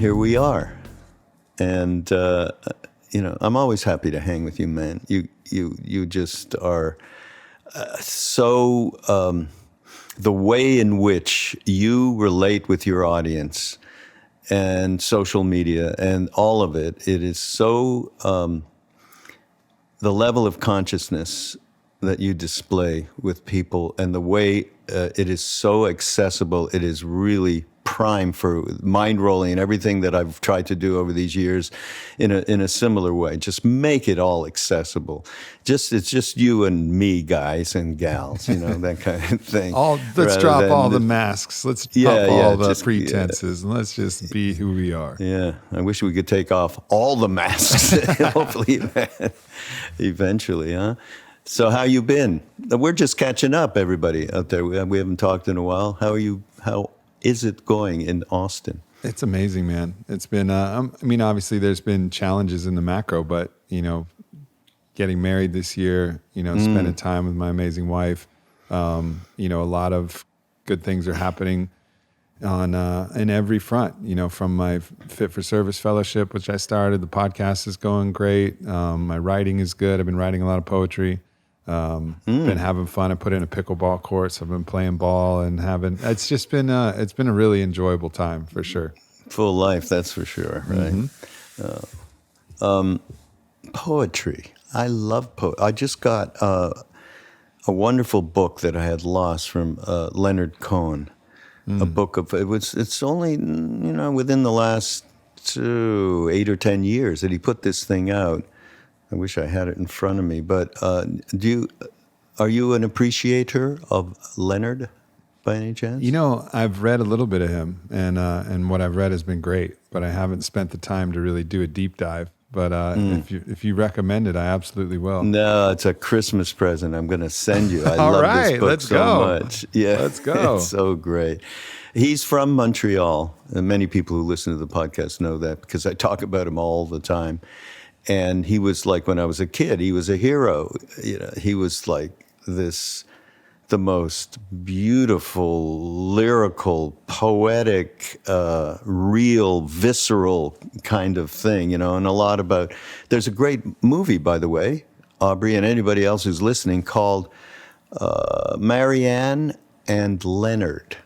here we are. And, I'm always happy to hang with you, man. You just are so, the way in which you relate with your audience and social media and all of it, it is so, the level of consciousness that you display with people and the way it is so accessible, it is really prime for Mindrolling and everything that I've tried to do over these years in a similar way. Just make it all accessible. It's just you and me, guys and gals, that kind of thing. Let's drop all the masks. Let's drop all the pretenses and let's just be who we are. Yeah, I wish we could take off all the masks. Hopefully, eventually, huh? So how you been? We're just catching up, everybody out there. We haven't talked in a while. How are you? How is it going in Austin? It's amazing, man. It's been, obviously there's been challenges in the macro, but, getting married this year, spending time with my amazing wife, a lot of good things are happening in every front, from my Fit for Service fellowship, which I started. The podcast is going great. My writing is good. I've been writing a lot of poetry. Been having fun. I put in a pickleball course. I've been playing ball and it's just been a really enjoyable time for sure. Full life, that's for sure, right? Mm-hmm. Poetry. I love poetry. I just got a wonderful book that I had lost from Leonard Cohen. A book of it's only within the last 8 or 10 years that he put this thing out. I wish I had it in front of me, but are you an appreciator of Leonard by any chance? I've read a little bit of him, and what I've read has been great, but I haven't spent the time to really do a deep dive. But if you recommend it, I absolutely will. No, it's a Christmas present I'm going to send you. I love this book so much. Yeah, let's go. It's so great. He's from Montreal, and many people who listen to the podcast know that because I talk about him all the time. And he was like, when I was a kid, he was a hero. He was like the most beautiful, lyrical, poetic, real, visceral kind of thing, and a lot about, there's a great movie, by the way, Aubrey, and anybody else who's listening, called Marianne and Leonard.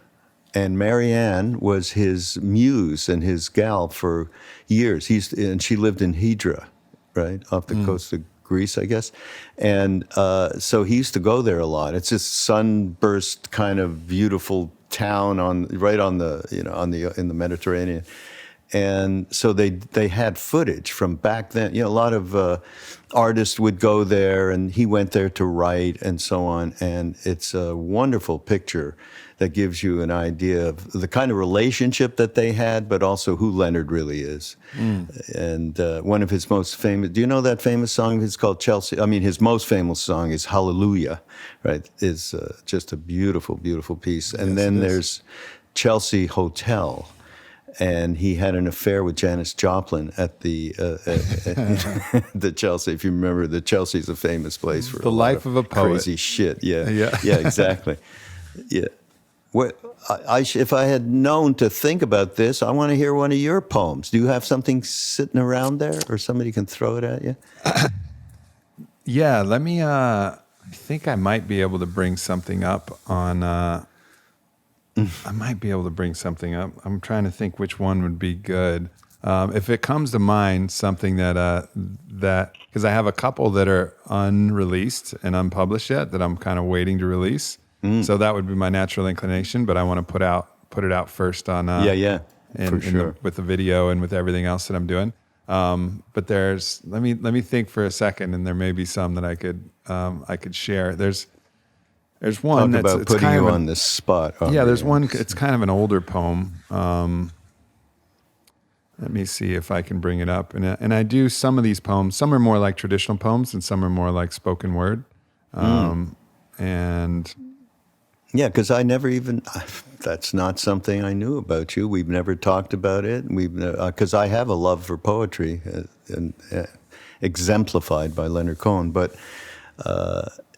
And Marianne was his muse and his gal for years. And she lived in Hydra, right, off the coast of Greece, I guess. And so he used to go there a lot. It's this sunburst kind of beautiful town in the Mediterranean. And so they had footage from back then. A lot of artists would go there, and he went there to write and so on. And it's a wonderful picture that gives you an idea of the kind of relationship that they had, but also who Leonard really is. And one of his most famous, do you know that famous song? It's called Chelsea. I mean, his most famous song is Hallelujah, right? It's just a beautiful, beautiful piece. And then there's Chelsea Hotel. And he had an affair with Janis Joplin at the the Chelsea. If you remember, the Chelsea's a famous place for the life of a poet. Crazy shit. Yeah, exactly. Yeah. If I had known to think about this, I want to hear one of your poems. Do you have something sitting around there, or somebody can throw it at you? Yeah, let me. I think I might be able to bring something up on. I might be able to bring something up. I'm trying to think which one would be good. If it comes to mind, something that because I have a couple that are unreleased and unpublished yet that I'm kind of waiting to release. So that would be my natural inclination, but I want to put it out first on for sure. with the video and with everything else that I'm doing. But let me think for a second, and there may be some that I could share. There's one that's about putting you on the spot. There's one. It's kind of an older poem. Let me see if I can bring it up. And I do some of these poems. Some are more like traditional poems, and some are more like spoken word. And yeah, because I never even. That's not something I knew about you. We've never talked about it. Because I have a love for poetry, and exemplified by Leonard Cohen. But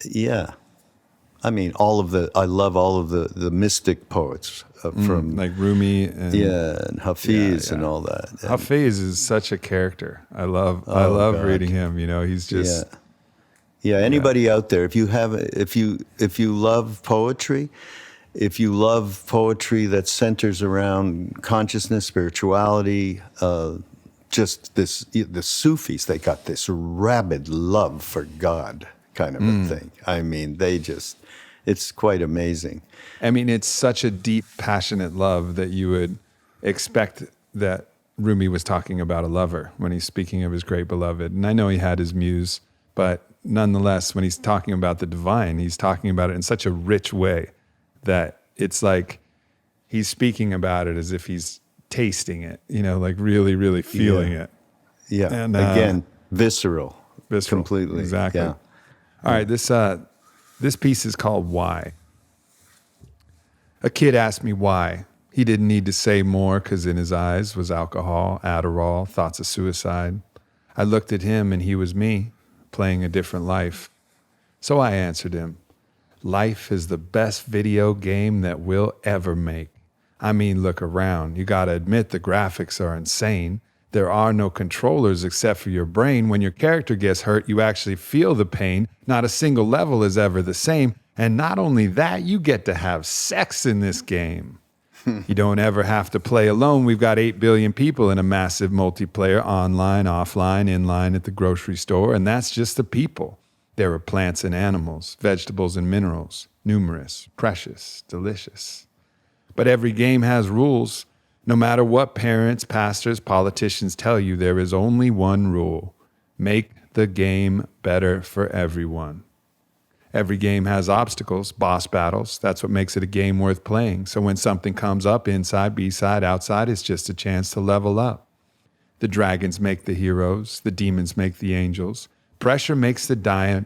yeah. I mean, I love all of the mystic poets from like Rumi and and Hafiz and all that. And, Hafiz is such a character. I love God. reading him. You know, he's just Anybody out there, if you love poetry, if you love poetry that centers around consciousness, spirituality, just the Sufis, they got this rabid love for God kind of a thing. I mean, it's quite amazing. I mean, it's such a deep, passionate love that you would expect that Rumi was talking about a lover when he's speaking of his great beloved. And I know he had his muse, but nonetheless, when he's talking about the divine, he's talking about it in such a rich way that it's like he's speaking about it as if he's tasting it, you know, like really, really feeling it. Yeah. And again, visceral. Visceral. Completely. Exactly. Yeah. All right, this piece is called Why. A kid asked me why. He didn't need to say more because in his eyes was alcohol, Adderall, thoughts of suicide. I looked at him and he was me, playing a different life. So I answered him, life is the best video game that we'll ever make. I mean, look around. You gotta admit the graphics are insane. There are no controllers except for your brain. When your character gets hurt, you actually feel the pain. Not a single level is ever the same. And not only that, you get to have sex in this game. You don't ever have to play alone. We've got 8 billion people in a massive multiplayer, online, offline, inline at the grocery store, and that's just the people. There are plants and animals, vegetables and minerals, numerous, precious, delicious. But every game has rules. No matter what parents, pastors, politicians tell you, there is only one rule. Make the game better for everyone. Every game has obstacles, boss battles. That's what makes it a game worth playing. So when something comes up, inside, B-side, outside, it's just a chance to level up. The dragons make the heroes. The demons make the angels. Pressure makes the diamond.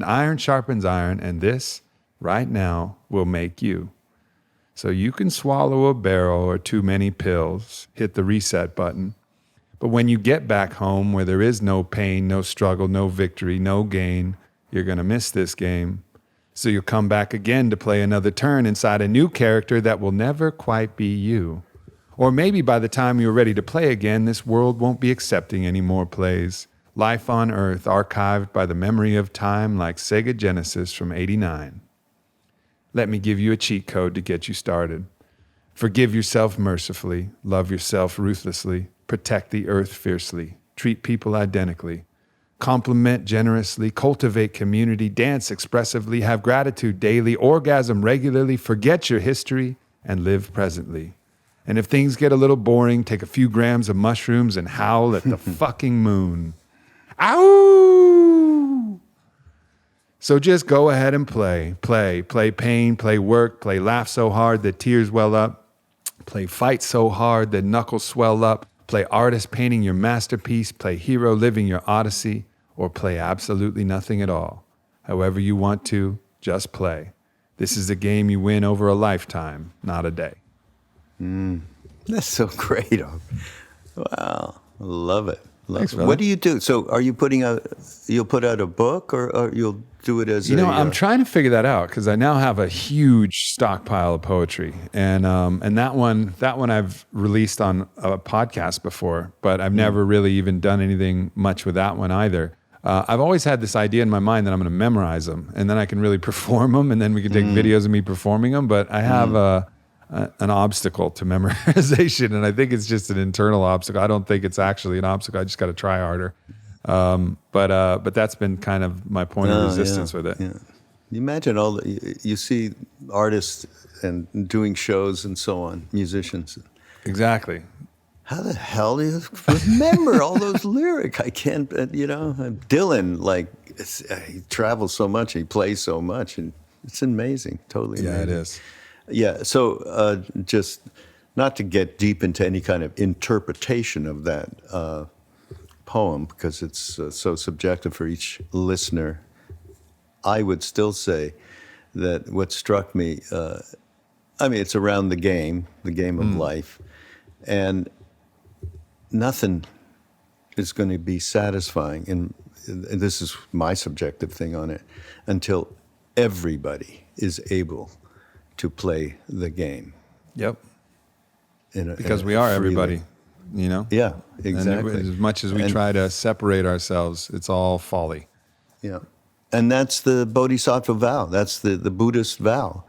Iron sharpens iron. And this, right now, will make you. So you can swallow a barrel or too many pills, hit the reset button. But when you get back home where there is no pain, no struggle, no victory, no gain, you're going to miss this game. So you'll come back again to play another turn inside a new character that will never quite be you. Or maybe by the time you're ready to play again, this world won't be accepting any more plays. Life on Earth archived by the memory of time like Sega Genesis from '89. Let me give you a cheat code to get you started. Forgive yourself mercifully, love yourself ruthlessly, protect the earth fiercely, treat people identically, compliment generously, cultivate community, dance expressively, have gratitude daily, orgasm regularly, forget your history, and live presently. And if things get a little boring, take a few grams of mushrooms and howl at the fucking moon. Ow! So just go ahead and play pain, play work, play laugh so hard that tears well up, play fight so hard that knuckles swell up, play artist painting your masterpiece, play hero living your odyssey, or play absolutely nothing at all. However you want to, just play. This is a game you win over a lifetime, not a day. That's so great. Wow. I love it. Thanks, It. brother. What do you do? So are you you'll put out a book or you'll do it as I'm trying to figure that out because I now have a huge stockpile of poetry, and that one I've released on a podcast before, but I've never really even done anything much with that one either. I've always had this idea in my mind that I'm going to memorize them, and then I can really perform them, and then we can take videos of me performing them. But I have an obstacle to memorization, and I think it's just an internal obstacle. I don't think it's actually an obstacle. I just got to try harder. But that's been kind of my point of resistance with it. Yeah. You imagine you see artists and doing shows and so on, musicians. Exactly. How the hell do you remember all those lyrics? I can't, Dylan, he travels so much, he plays so much, and it's amazing, totally amazing. Yeah, it is. Yeah, so just not to get deep into any kind of interpretation of that poem, because it's so subjective for each listener, I would still say that what struck me, it's around the game of life, and nothing is going to be satisfying, and this is my subjective thing on it, until everybody is able to play the game. Yep. Because in we are freely. everybody, you know? Yeah, exactly. And as much as we try to separate ourselves, it's all folly. Yeah. And that's the Bodhisattva vow. That's the Buddhist vow.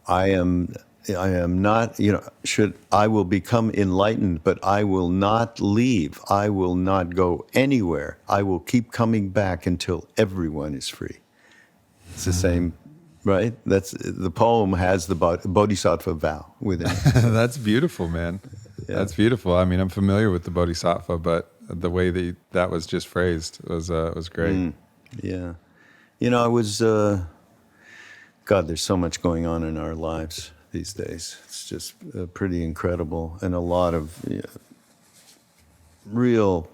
I am not, I will become enlightened, but I will not leave. I will not go anywhere. I will keep coming back until everyone is free. It's the same, right? The poem has the Bodhisattva vow within it. That's beautiful, man. Yeah. That's beautiful. I mean, I'm familiar with the Bodhisattva, but the way that was just phrased was great. Yeah. I was, God, there's so much going on in our lives these days. It's just pretty incredible, and a lot of real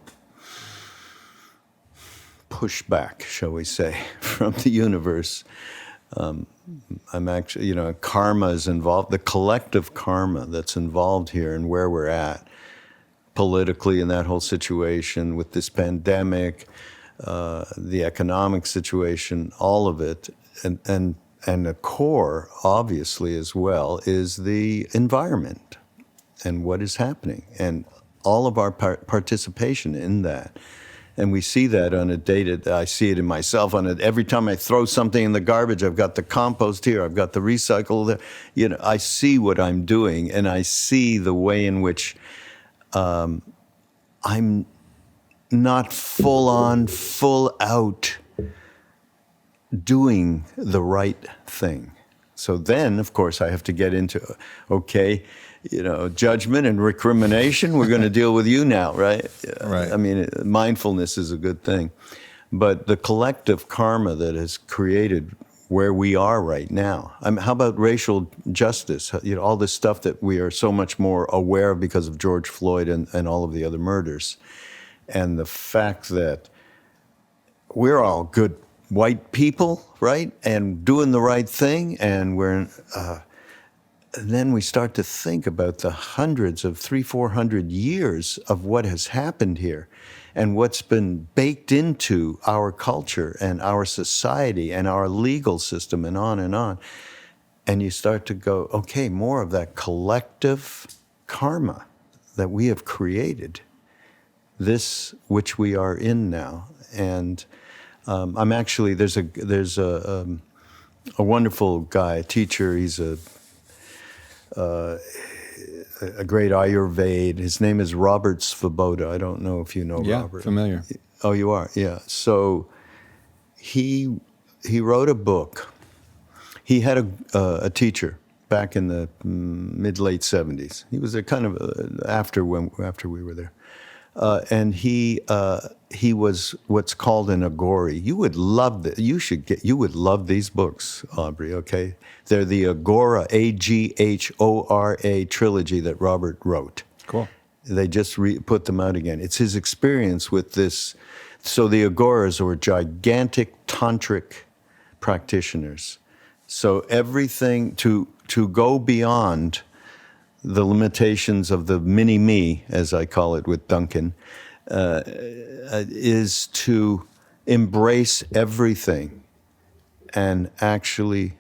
pushback, shall we say, from the universe. I'm actually, karma is involved, the collective karma that's involved here and where we're at politically in that whole situation with this pandemic, the economic situation, all of it, and the core, obviously, as well, is the environment and what is happening and all of our participation in that. And we see that on a day-to-day. I see it in myself every time I throw something in the garbage. I've got the compost here. I've got the recycle there. I see what I'm doing, and I see the way in which I'm not full out doing the right thing. So then, of course, I have to get into, judgment and recrimination. We're going to deal with you now, right? Right. I mean, mindfulness is a good thing. But the collective karma that has created where we are right now. How about racial justice? All this stuff that we are so much more aware of because of George Floyd and all of the other murders. And the fact that we're all good white people, right? And doing the right thing. And then we start to think about the hundreds of 300-400 years of what has happened here and what's been baked into our culture and our society and our legal system and on and on. And you start to go, okay, more of that collective karma that we have created, this which we are in now. And I'm actually, there's a wonderful guy, a teacher. He's a great Ayurveda. His name is Robert Svoboda. I don't know if you know Robert. Yeah, familiar. Oh, you are? Yeah. So he wrote a book. He had a teacher back in the mid-late 70s. He was a kind of after we were there. And he was what's called an Agori. You would love you would love these books, Aubrey, okay? They're the Agora, Aghora trilogy that Robert wrote. Cool. They just put them out again. It's his experience with this. So the Agoras were gigantic tantric practitioners. So everything to go beyond the limitations of the mini-me, as I call it with Duncan, is to embrace everything and actually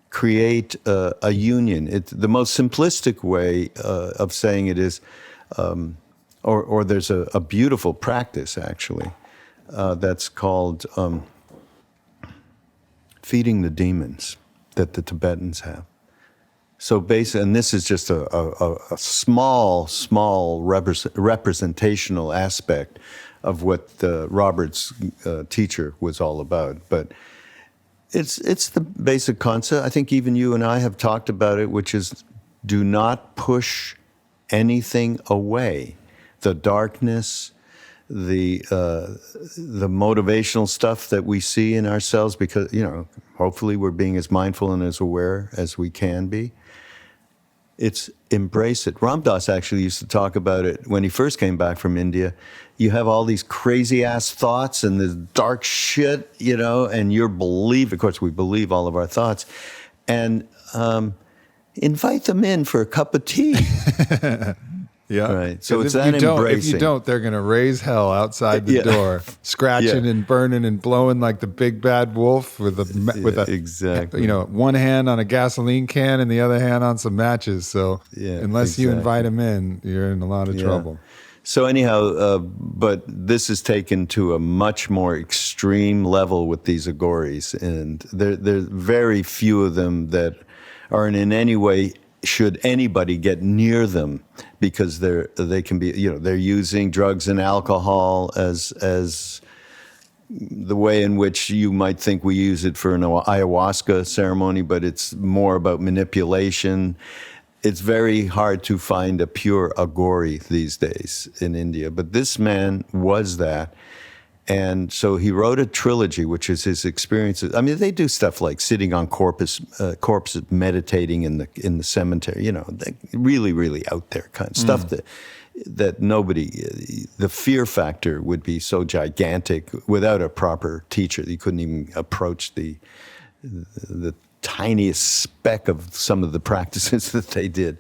create a union. The most simplistic way of saying it is, or there's a beautiful practice actually that's called feeding the demons that the Tibetans have. So basically, and this is just a small representational aspect of what Robert's teacher was all about. But it's the basic concept. I think even you and I have talked about it, which is do not push anything away. The darkness, the motivational stuff that we see in ourselves, because, hopefully we're being as mindful and as aware as we can be. It's embrace it. Ram Dass actually used to talk about it when he first came back from India. You have all these crazy ass thoughts and this dark shit, and of course we believe all of our thoughts, and invite them in for a cup of tea. Yeah. Right. So 'Cause it's if that you don't, embracing. if you don't, they're going to raise hell outside the Yeah. door, scratching Yeah. and burning and blowing like the big bad wolf with a exactly. one hand on a gasoline can and the other hand on some matches. So Yeah, unless you invite exactly. them in, you're in a lot of trouble. So anyhow, but this is taken to a much more extreme level with these agoris, and there's very few of them that are in any way should anybody get near them, because they can be, they're using drugs and alcohol as the way in which you might think we use it for an ayahuasca ceremony, but it's more about manipulation. It's very hard to find a pure agori these days in India, but this man was that. And so he wrote a trilogy, which is his experiences. I mean, they do stuff like sitting on corpses, meditating in the cemetery. Really, really out there kind of stuff that nobody. The fear factor would be so gigantic without a proper teacher. You couldn't even approach the tiniest speck of some of the practices that they did.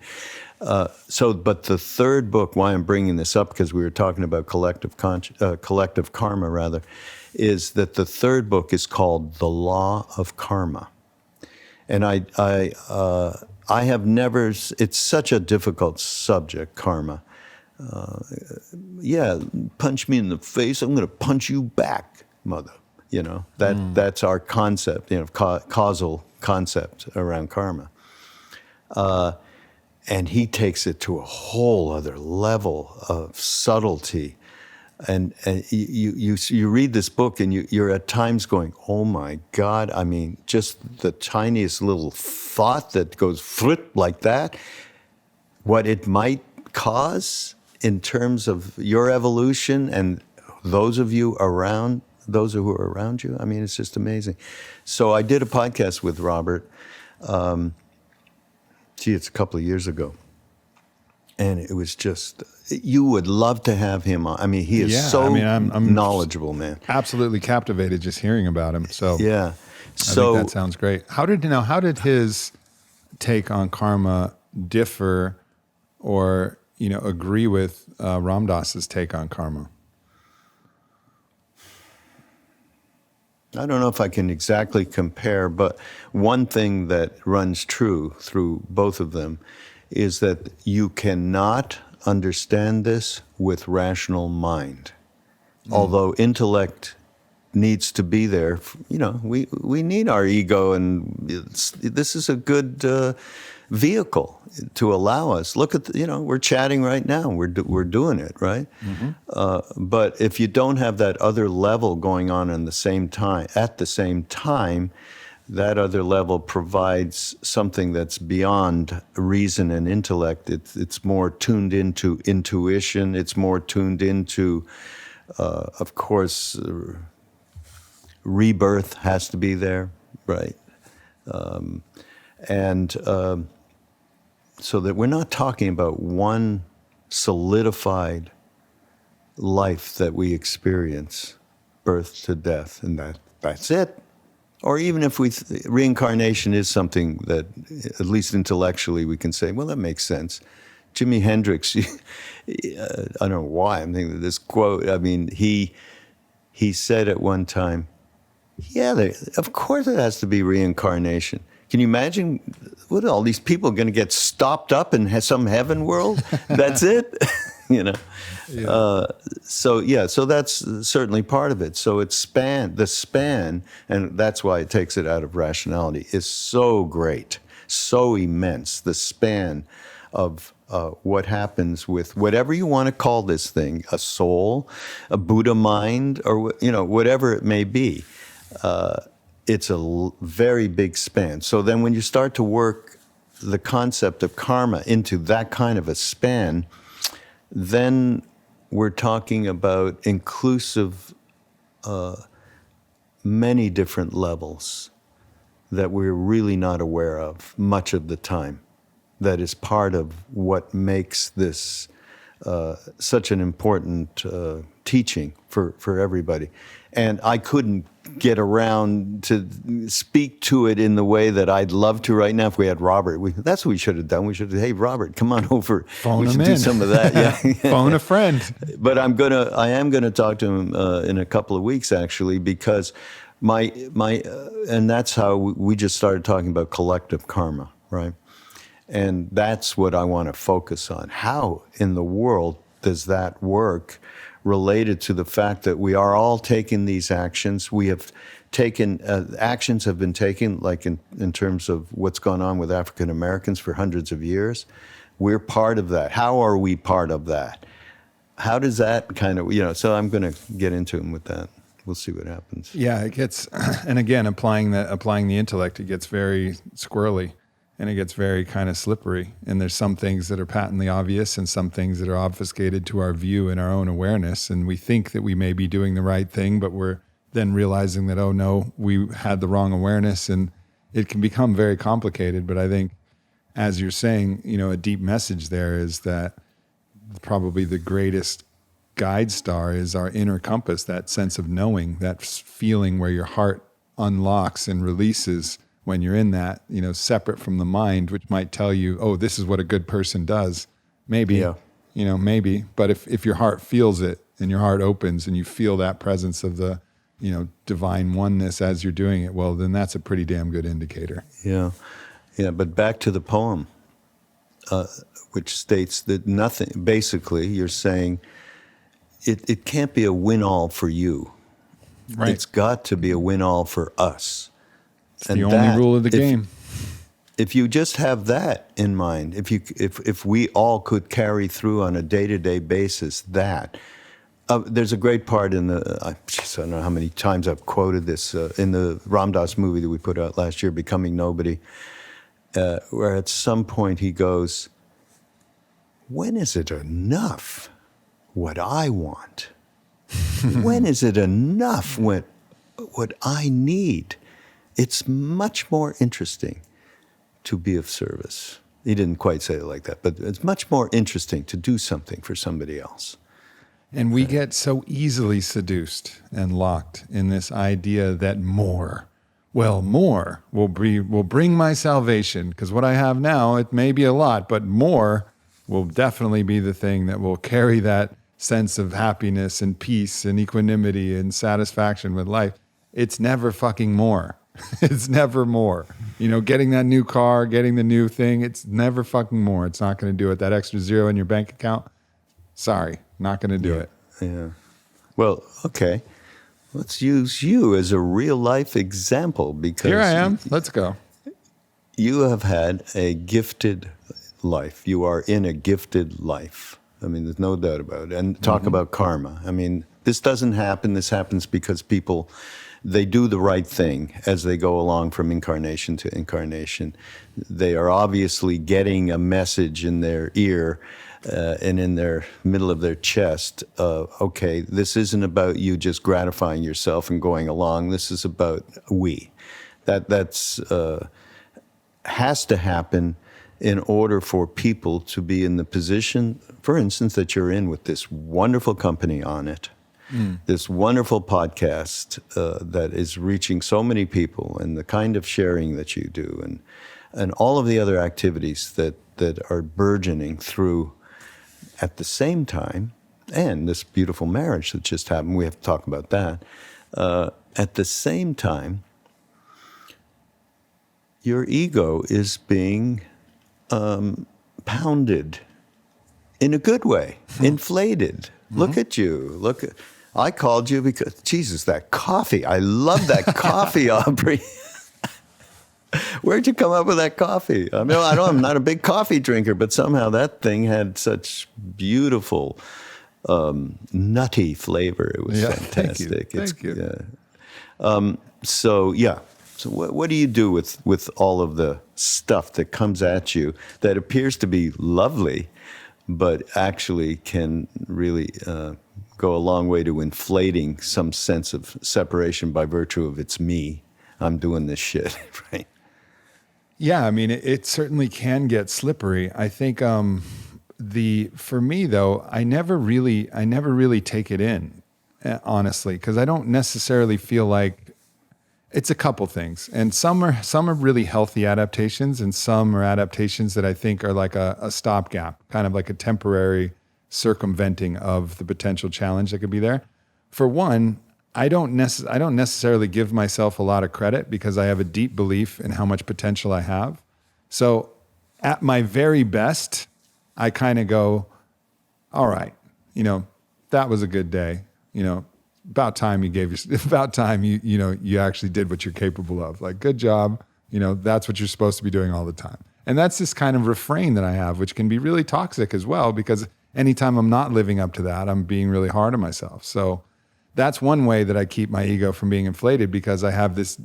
But the third book, why I'm bringing this up, because we were talking about collective karma, rather, is that the third book is called The Law of Karma. And I have never, it's such a difficult subject, karma. Punch me in the face, I'm going to punch you back, mother. That's our concept, causal concept around karma. And he takes it to a whole other level of subtlety. And you read this book and you're at times going, oh my God, I mean, just the tiniest little thought that goes flip like that, what it might cause in terms of your evolution and those who are around you. I mean, it's just amazing. So I did a podcast with Robert. It's a couple of years ago. And it was just, you would love to have him on. I mean, he is I'm knowledgeable, man. Absolutely captivated just hearing about him. So yeah. I think that sounds great. How did his take on karma differ or, agree with Ram Dass's take on karma? I don't know if I can exactly compare, but one thing that runs true through both of them is that you cannot understand this with rational mind. Although intellect needs to be there, we need our ego, and this is a good vehicle to allow us. Look at we're chatting right now. We're doing it, right? Mm-hmm. But if you don't have that other level going on at the same time, that other level provides something that's beyond reason and intellect. It's more tuned into intuition. It's more tuned into, of course, rebirth has to be there, right? So that we're not talking about one solidified life that we experience, birth to death, and that's it. Or even if reincarnation is something that, at least intellectually, we can say, well, that makes sense. Jimi Hendrix, I don't know why I'm thinking of this quote. I mean, he said at one time, of course it has to be reincarnation. Can you imagine what all these people are going to get stopped up in some heaven world? That's it, Yeah. So that's certainly part of it. So the span, and that's why it takes it out of rationality, is so great, so immense. The span of what happens with whatever you want to call this thing, a soul, a Buddha mind, or whatever it may be. It's a very big span. So then when you start to work the concept of karma into that kind of a span, then we're talking about inclusive many different levels that we're really not aware of much of the time. That is part of what makes this such an important teaching for everybody. And I couldn't get around to speak to it in the way that I'd love to right now. If we had Robert, that's what we should have done. We should have, hey, Robert, come on over. Phone we him should in. do some of that. Yeah. Phone a friend. But I am gonna talk to him in a couple of weeks, actually, because and that's how we just started talking about collective karma, right? And that's what I want to focus on. How in the world does that work related to the fact that we are all taking these actions? We have taken, actions have been taken, like in terms of what's gone on with African Americans for hundreds of years. We're part of that. How are we part of that? How does that kind of, so I'm going to get into him with that. We'll see what happens. Yeah, it gets, and again, applying the intellect, it gets very squirrely. And it gets very kind of slippery. And there's some things that are patently obvious and some things that are obfuscated to our view and our own awareness. And we think that we may be doing the right thing, but we're then realizing that, oh no, we had the wrong awareness, and it can become very complicated. But I think, as you're saying, a deep message there is that probably the greatest guide star is our inner compass, that sense of knowing, that feeling where your heart unlocks and releases when you're in that, separate from the mind, which might tell you, oh, this is what a good person does. Maybe, maybe. But if your heart feels it and your heart opens and you feel that presence of the, divine oneness as you're doing it, well, then that's a pretty damn good indicator. Yeah. Yeah. But back to the poem, which states that nothing, basically, you're saying it can't be a win-all for you. Right. It's got to be a win-all for us. It's the only rule of the game. If you just have that in mind, if we all could carry through on a day-to-day basis that, there's a great part in I don't know how many times I've quoted this, in the Ram Dass movie that we put out last year, Becoming Nobody, where at some point he goes, when is it enough what I want? When is it enough what I need? It's much more interesting to be of service. He didn't quite say it like that, but it's much more interesting to do something for somebody else. And we get so easily seduced and locked in this idea that more will bring my salvation, because what I have now, it may be a lot, but more will definitely be the thing that will carry that sense of happiness and peace and equanimity and satisfaction with life. It's never fucking more. It's never more. Getting that new car, getting the new thing, it's never fucking more. It's not going to do it. That extra zero in your bank account, sorry, not going to do it. Yeah. Well, okay. Let's use you as a real life example, because here I am. Let's go. You have had a gifted life. You are in a gifted life. I mean, there's no doubt about it. And talk about karma. I mean, this doesn't happen. This happens because people, they do the right thing as they go along from incarnation to incarnation. They are obviously getting a message in their ear and in their middle of their chest. Okay, this isn't about you just gratifying yourself and going along. This is about we. That's has to happen in order for people to be in the position, for instance, that you're in with this wonderful company Onnit. This wonderful podcast that is reaching so many people, and the kind of sharing that you do, and all of the other activities that are burgeoning through at the same time, and this beautiful marriage that just happened, we have to talk about that. At the same time, your ego is being pounded in a good way, inflated. Look at you. I called you because, Jesus, that coffee. I love that coffee, Aubrey. Where'd you come up with that coffee? I mean, I'm not a big coffee drinker, but somehow that thing had such beautiful, nutty flavor. It was fantastic. Thank you. So what do you do with all of the stuff that comes at you that appears to be lovely, but actually can really go a long way to inflating some sense of separation by virtue of it's me. I'm doing this shit, right? Yeah, I mean, it certainly can get slippery. I think for me though, I never really take it in, honestly, because I don't necessarily feel like it's a couple things. And some are really healthy adaptations, and some are adaptations that I think are like a stopgap, kind of like a temporary circumventing of the potential challenge that could be there. For one, I don't necessarily give myself a lot of credit because I have a deep belief in how much potential I have. So at my very best, I kind of go, all right, that was a good day. About time you actually did what you're capable of. Like, good job. That's what you're supposed to be doing all the time. And that's this kind of refrain that I have, which can be really toxic as well, because anytime I'm not living up to that, I'm being really hard on myself. So that's one way that I keep my ego from being inflated, because I have this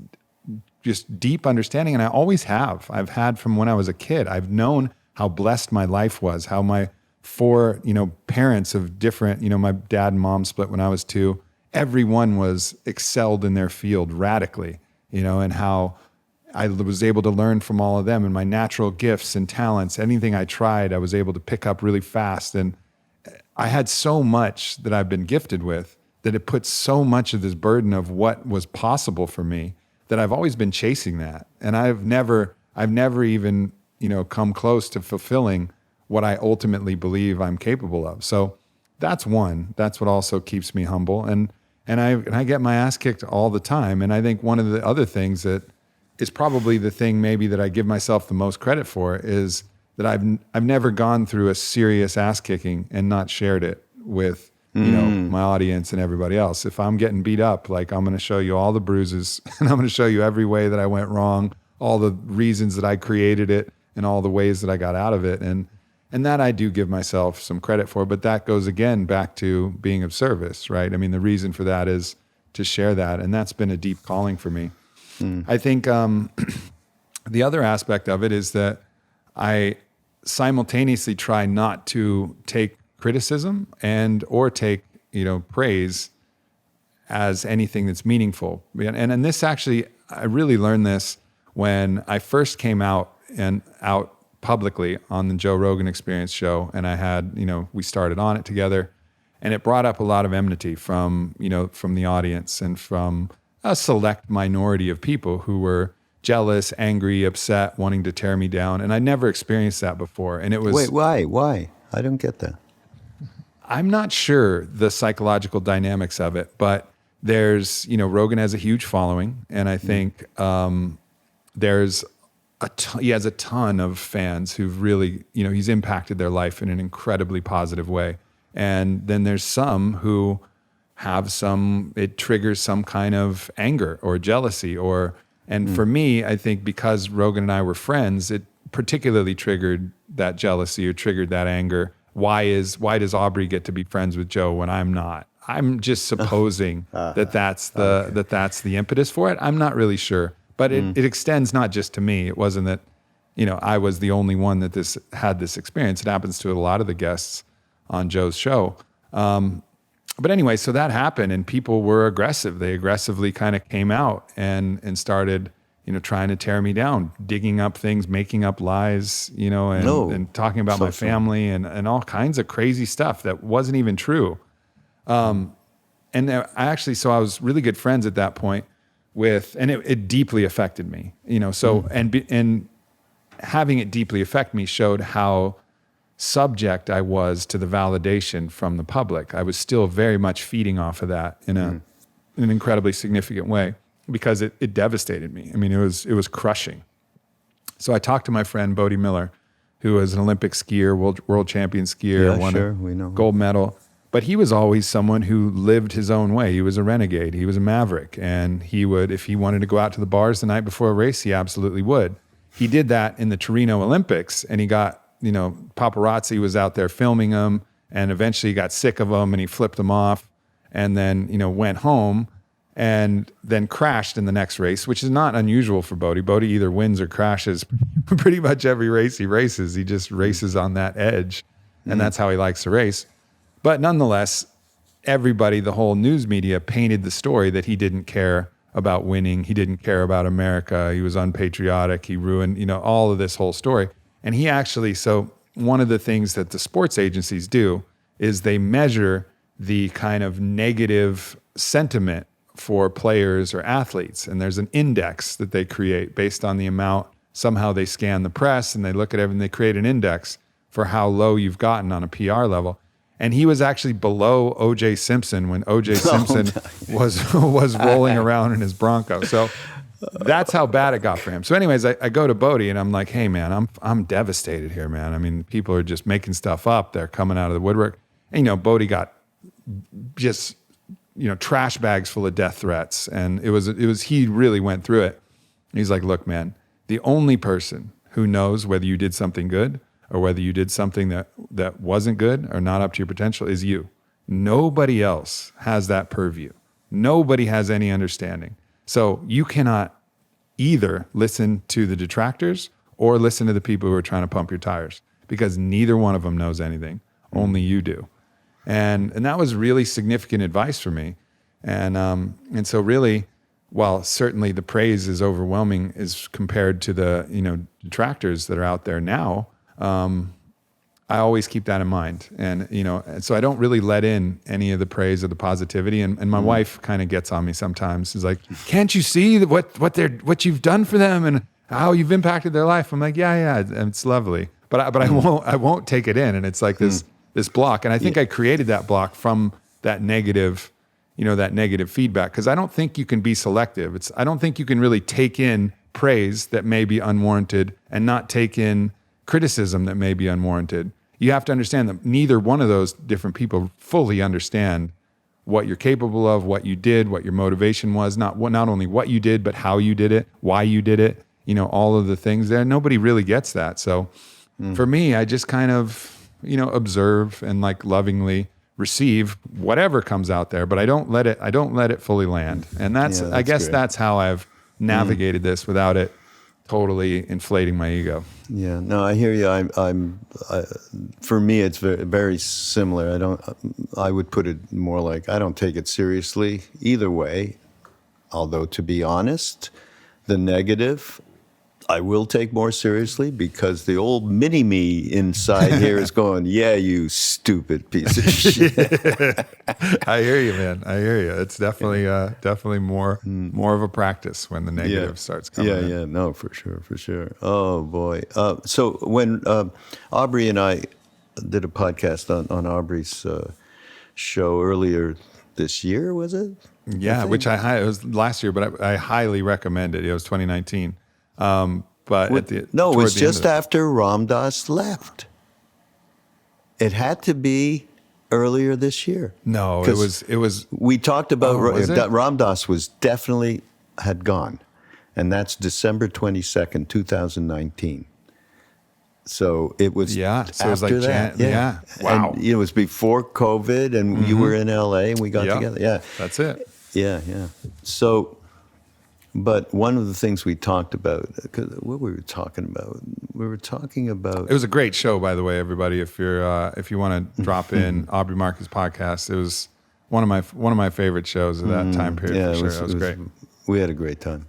just deep understanding, and I always have. I've had from when I was a kid. I've known how blessed my life was, how my four, parents of different, my dad and mom split when I was 2. Everyone was excelled in their field radically, and how I was able to learn from all of them, and my natural gifts and talents. Anything I tried, I was able to pick up really fast. And I had so much that I've been gifted with that it puts so much of this burden of what was possible for me that I've always been chasing that. And I've never even, come close to fulfilling what I ultimately believe I'm capable of. So that's one. That's what also keeps me humble. And I get my ass kicked all the time. And I think one of the other things that is probably the thing maybe that I give myself the most credit for is that I've never gone through a serious ass kicking and not shared it with my audience and everybody else. If I'm getting beat up, like, I'm going to show you all the bruises, and I'm going to show you every way that I went wrong, all the reasons that I created it, and all the ways that I got out of it. And that I do give myself some credit for, but that goes again back to being of service, right? I mean, the reason for that is to share that. And that's been a deep calling for me. I think the other aspect of it is that I simultaneously try not to take criticism or take, praise as anything that's meaningful. And this actually, I really learned this when I first came out publicly on the Joe Rogan Experience show. And I had, we started on it together, and it brought up a lot of enmity from the audience and from a select minority of people who were jealous, angry, upset, wanting to tear me down. And I never experienced that before. And it was... Wait, why? I don't get that. I'm not sure the psychological dynamics of it, but there's, Rogan has a huge following. And I think he has a ton of fans who've really, he's impacted their life in an incredibly positive way. And then there's some who have it triggers some kind of anger or jealousy and for me, I think because Rogan and I were friends, it particularly triggered that jealousy or triggered that anger. Why does Aubrey get to be friends with Joe when I'm not? I'm just supposing that's the impetus for it. I'm not really sure, but it extends not just to me. It wasn't that, I was the only one that had this experience. It happens to a lot of the guests on Joe's show. But anyway, so that happened, and people were aggressive. They aggressively kind of came out and started, trying to tear me down, digging up things, making up lies, and talking about my family and all kinds of crazy stuff that wasn't even true. And I was really good friends at that point and it deeply affected me, and having it deeply affect me showed how subject I was to the validation from the public. I was still very much feeding off of that in an incredibly significant way, because it devastated me. I mean, it was crushing. So I talked to my friend Bodie Miller, who was an Olympic skier, world champion skier, we know. Gold medal. But he was always someone who lived his own way. He was a renegade. He was a maverick. And he would, if he wanted to go out to the bars the night before a race, he absolutely would. He did that in the Torino Olympics, and he got, paparazzi was out there filming him, and eventually he got sick of them and he flipped them off, and then, went home and then crashed in the next race, which is not unusual for Bodie. Bodie either wins or crashes pretty much every race he races. He just races on that edge, and that's how he likes to race. But nonetheless, everybody, the whole news media, painted the story that he didn't care about winning. He didn't care about America. He was unpatriotic. He ruined, all of this whole story. And he actually, so one of the things that the sports agencies do is they measure the kind of negative sentiment for players or athletes. And there's an index that they create based on the amount. Somehow they scan the press and they look at everything. They create an index for how low you've gotten on a PR level. And he was actually below O.J. Simpson when O.J. Simpson was rolling around in his Bronco. So that's how bad it got for him. So anyways, I go to Bodie and I'm like, hey man, I'm devastated here, man. I mean, people are just making stuff up. They're coming out of the woodwork. And, Bodie got just, trash bags full of death threats. And it was, he really went through it. He's like, look, man, the only person who knows whether you did something good or whether you did something that wasn't good or not up to your potential is you. Nobody else has that purview. Nobody has any understanding. So you cannot either listen to the detractors or listen to the people who are trying to pump your tires, because neither one of them knows anything. Only you do. And that was really significant advice for me. And so really, while certainly the praise is overwhelming as compared to the, detractors that are out there now, I always keep that in mind. And, and so I don't really let in any of the praise or the positivity. And my wife kind of gets on me sometimes. She's like, can't you see what you've done for them and how you've impacted their life? I'm like, yeah, and it's lovely. But I won't take it in. And it's like this block. And I think I created that block from that negative, that negative feedback. Cause I don't think you can be selective. I don't think you can really take in praise that may be unwarranted and not take in criticism that may be unwarranted. You have to understand that neither one of those different people fully understand what you're capable of, what you did, what your motivation was, not only what you did, but how you did it, why you did it, all of the things there. Nobody really gets that. So for me, I just kind of, observe and like lovingly receive whatever comes out there, but I don't let it fully land. And that's I guess great. That's how I've navigated this without it totally inflating my ego. Yeah, no, I hear you. For me, it's very, very similar. I would put it more like I don't take it seriously either way. Although, to be honest, the negative, I will take more seriously because the old mini-me inside here is going, yeah, you stupid piece of shit. I hear you, man. I hear you. It's definitely more of a practice when the negative starts coming in. Yeah, no, for sure. Oh, boy. So when Aubrey and I did a podcast on Aubrey's show earlier this year, was it? Yeah, which it was last year, but I highly recommend it. It was 2019. But it was just after Ram Dass left. It had to be earlier this year. No, it was. We talked about Ram Dass was definitely had gone, and that's December 22nd, 2019. So it was. Yeah, so it was like that. Wow. And it was before COVID, and you were in LA, and we got together. Yeah, that's it. Yeah. So. But one of the things we talked about, what were we talking about? We were talking about. It was a great show, by the way, everybody. If you want to drop in Aubrey Marcus Podcast, it was one of my favorite shows of that time period. Yeah, for sure. It was great. We had a great time.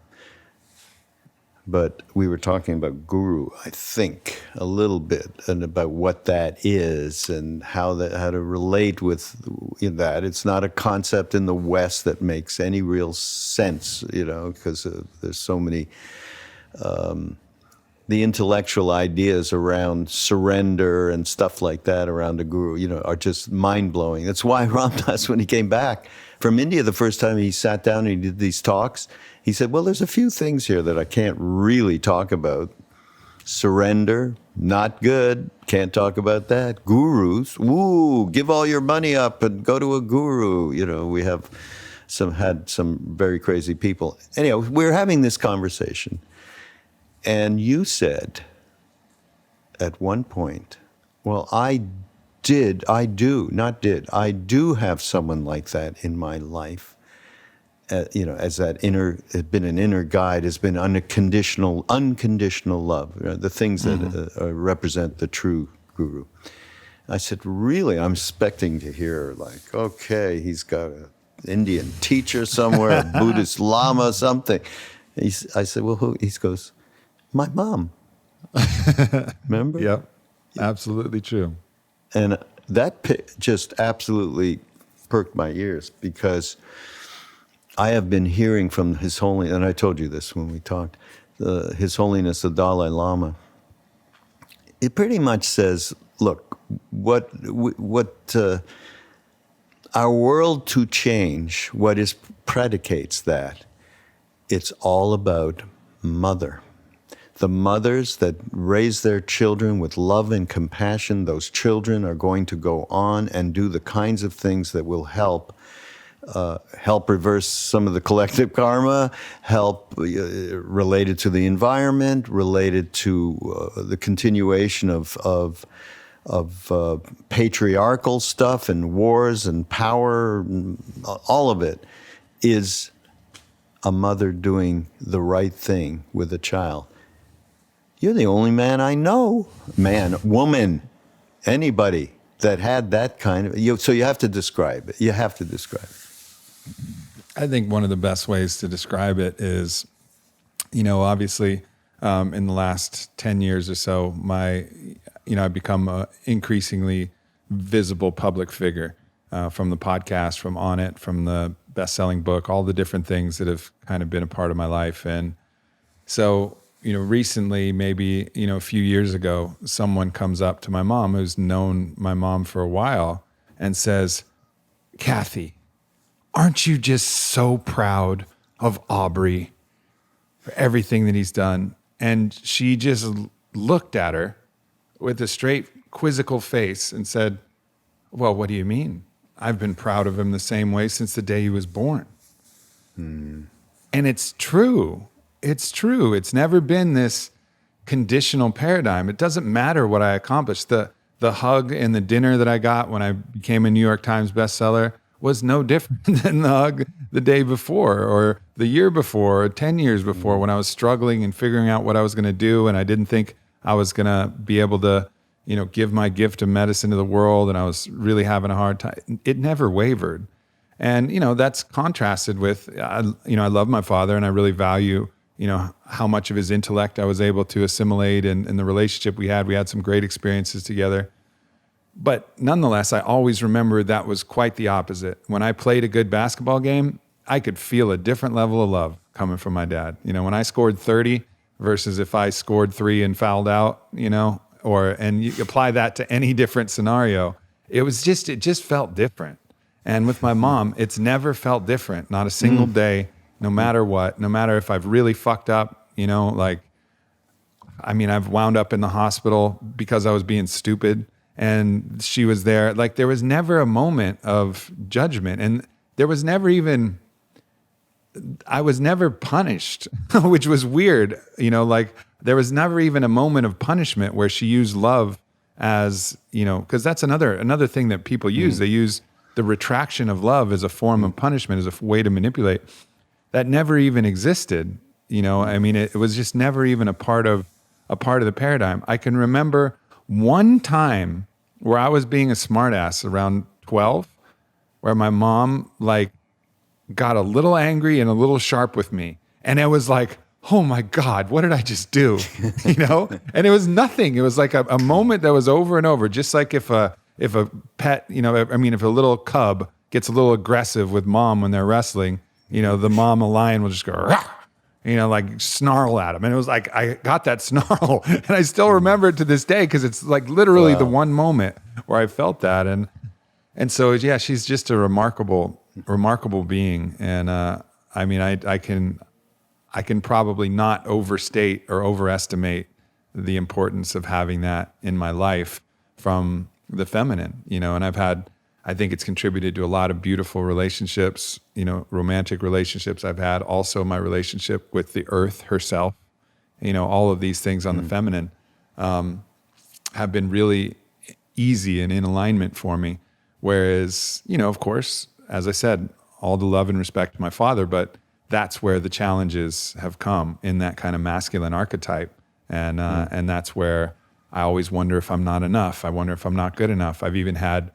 But we were talking about guru, I think, a little bit, and about what that is and how to relate with that. It's not a concept in the West that makes any real sense, because there's so many the intellectual ideas around surrender and stuff like that around the guru, are just mind-blowing. That's why Ram Dass, when he came back from India the first time he sat down and he did these talks, he said, well, there's a few things here that I can't really talk about. Surrender, not good, can't talk about that. Gurus, woo, give all your money up and go to a guru. We have had some very crazy people. Anyhow, we're having this conversation. And you said at one point, well, I do have someone like that in my life. As that has been an inner guide, has been unconditional love, the things that represent the true guru. I said, really? I'm expecting to hear like, okay, he's got an Indian teacher somewhere, a Buddhist Lama, something. I said, well, who? He goes, my mom. Remember? Yep. Absolutely true. And that just absolutely perked my ears, because I have been hearing from His Holiness, and I told you this when we talked, His Holiness the Dalai Lama. It pretty much says, look, what our world to change, what is predicates that, it's all about mother. The mothers that raise their children with love and compassion, those children are going to go on and do the kinds of things that will help reverse some of the collective karma, help related to the environment, related to the continuation of patriarchal stuff and wars and power. All of it is a mother doing the right thing with a child. You're the only man I know, man, woman, anybody that had that kind of. So you have to describe it. You have to describe it. I think one of the best ways to describe it is, obviously, in the last 10 years or so, I've become an increasingly visible public figure, from the podcast, from Onnit, from the best-selling book, all the different things that have kind of been a part of my life. And so, recently, maybe, a few years ago, someone comes up to my mom, who's known my mom for a while, and says, "Kathy, aren't you just so proud of Aubrey for everything that he's done?" And she just looked at her with a straight quizzical face and said, "Well, what do you mean? I've been proud of him the same way since the day he was born." And it's true. It's true. It's never been this conditional paradigm. It doesn't matter what I accomplished. The hug and the dinner that I got when I became a New York Times bestseller was no different than the hug the day before or the year before or 10 years before, when I was struggling and figuring out what I was going to do, and I didn't think I was going to be able to, give my gift of medicine to the world, and I was really having a hard time. It never wavered. And, that's contrasted with, I love my father, and I really value, how much of his intellect I was able to assimilate, and the relationship we had some great experiences together. But nonetheless, I always remember that was quite the opposite. When I played a good basketball game, I could feel a different level of love coming from my dad. When I scored 30 versus if I scored 3 and fouled out, and you apply that to any different scenario, it just felt different. And with my mom, it's never felt different, not a single day, no matter what, no matter if I've really fucked up, I've wound up in the hospital because I was being stupid, and she was there. Like, there was never a moment of judgment, and there was never even, I was never punished, which was weird. There was never even a moment of punishment where she used love as, because that's another thing that people use. They use the retraction of love as a form of punishment, as a way to manipulate. That never even existed. It was just never even a part of the paradigm. I can remember one time where I was being a smartass around 12, where my mom got a little angry and a little sharp with me. And it was like, oh my God, what did I just do? And it was nothing. It was like a moment that was over and over. Just like if a pet, if a little cub gets a little aggressive with mom when they're wrestling, the mom, a lion, will just go, rah, snarl at him. And it was like, I got that snarl. And I still remember it to this day, because it's like literally the one moment where I felt that. And so, yeah, she's just a remarkable being. And I can probably not overstate or overestimate the importance of having that in my life from the feminine, and I think it's contributed to a lot of beautiful relationships, romantic relationships I've had. Also my relationship with the earth herself, all of these things on the feminine have been really easy and in alignment for me. Whereas, of course, as I said, all the love and respect to my father, but that's where the challenges have come, in that kind of masculine archetype. And that's where I always wonder if I'm not enough. I wonder if I'm not good enough. I've even had,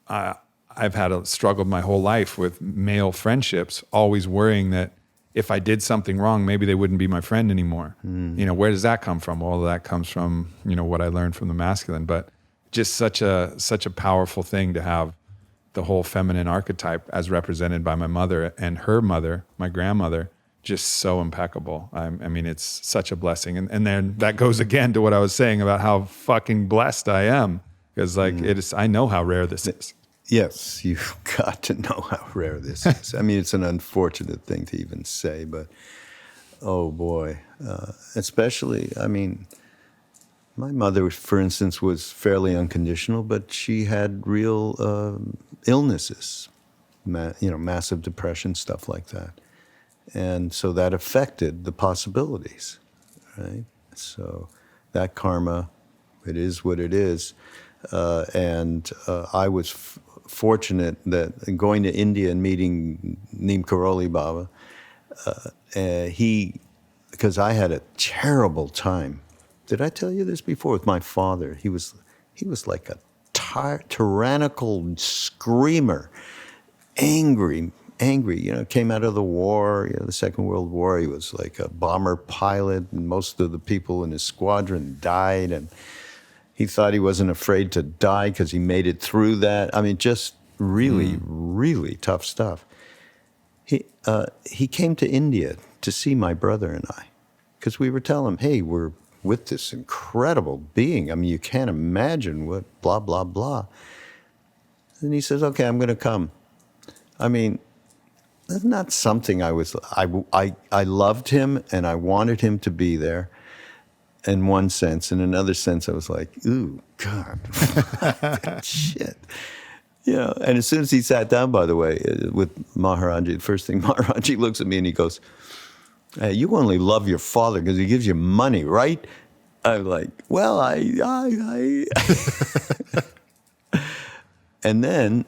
I've struggled my whole life with male friendships, always worrying that if I did something wrong, maybe they wouldn't be my friend anymore. Where does that come from? All of that comes from, what I learned from the masculine, but just such a powerful thing to have the whole feminine archetype as represented by my mother and her mother, my grandmother, just so impeccable. I mean, it's such a blessing. And then that goes again to what I was saying about how fucking blessed I am. Because I know how rare this is. Yes, you've got to know how rare this is. I mean, it's an unfortunate thing to even say, but oh boy. Especially, I mean, my mother, for instance, was fairly unconditional, but she had real illnesses, massive depression, stuff like that. And so that affected the possibilities, right? So that karma, it is what it is. And I was fortunate that going to India and meeting Neem Karoli Baba, because I had a terrible time. Did I tell you this before? With my father, he was like a tyrannical screamer, angry. Came out of the war, the Second World War. He was like a bomber pilot, and most of the people in his squadron died, and he thought he wasn't afraid to die because he made it through that. I mean, just really, really tough stuff. He came to India to see my brother and I, because we were telling him, hey, we're with this incredible being. I mean, you can't imagine what blah, blah, blah. And he says, okay, I'm going to come. I mean, that's not something I loved him and I wanted him to be there in one sense. In another sense, I was like, ooh, God, shit. And as soon as he sat down, by the way, with Maharaji, the first thing Maharaji looks at me and he goes, hey, you only love your father because he gives you money, right? I'm like, well, I. And then,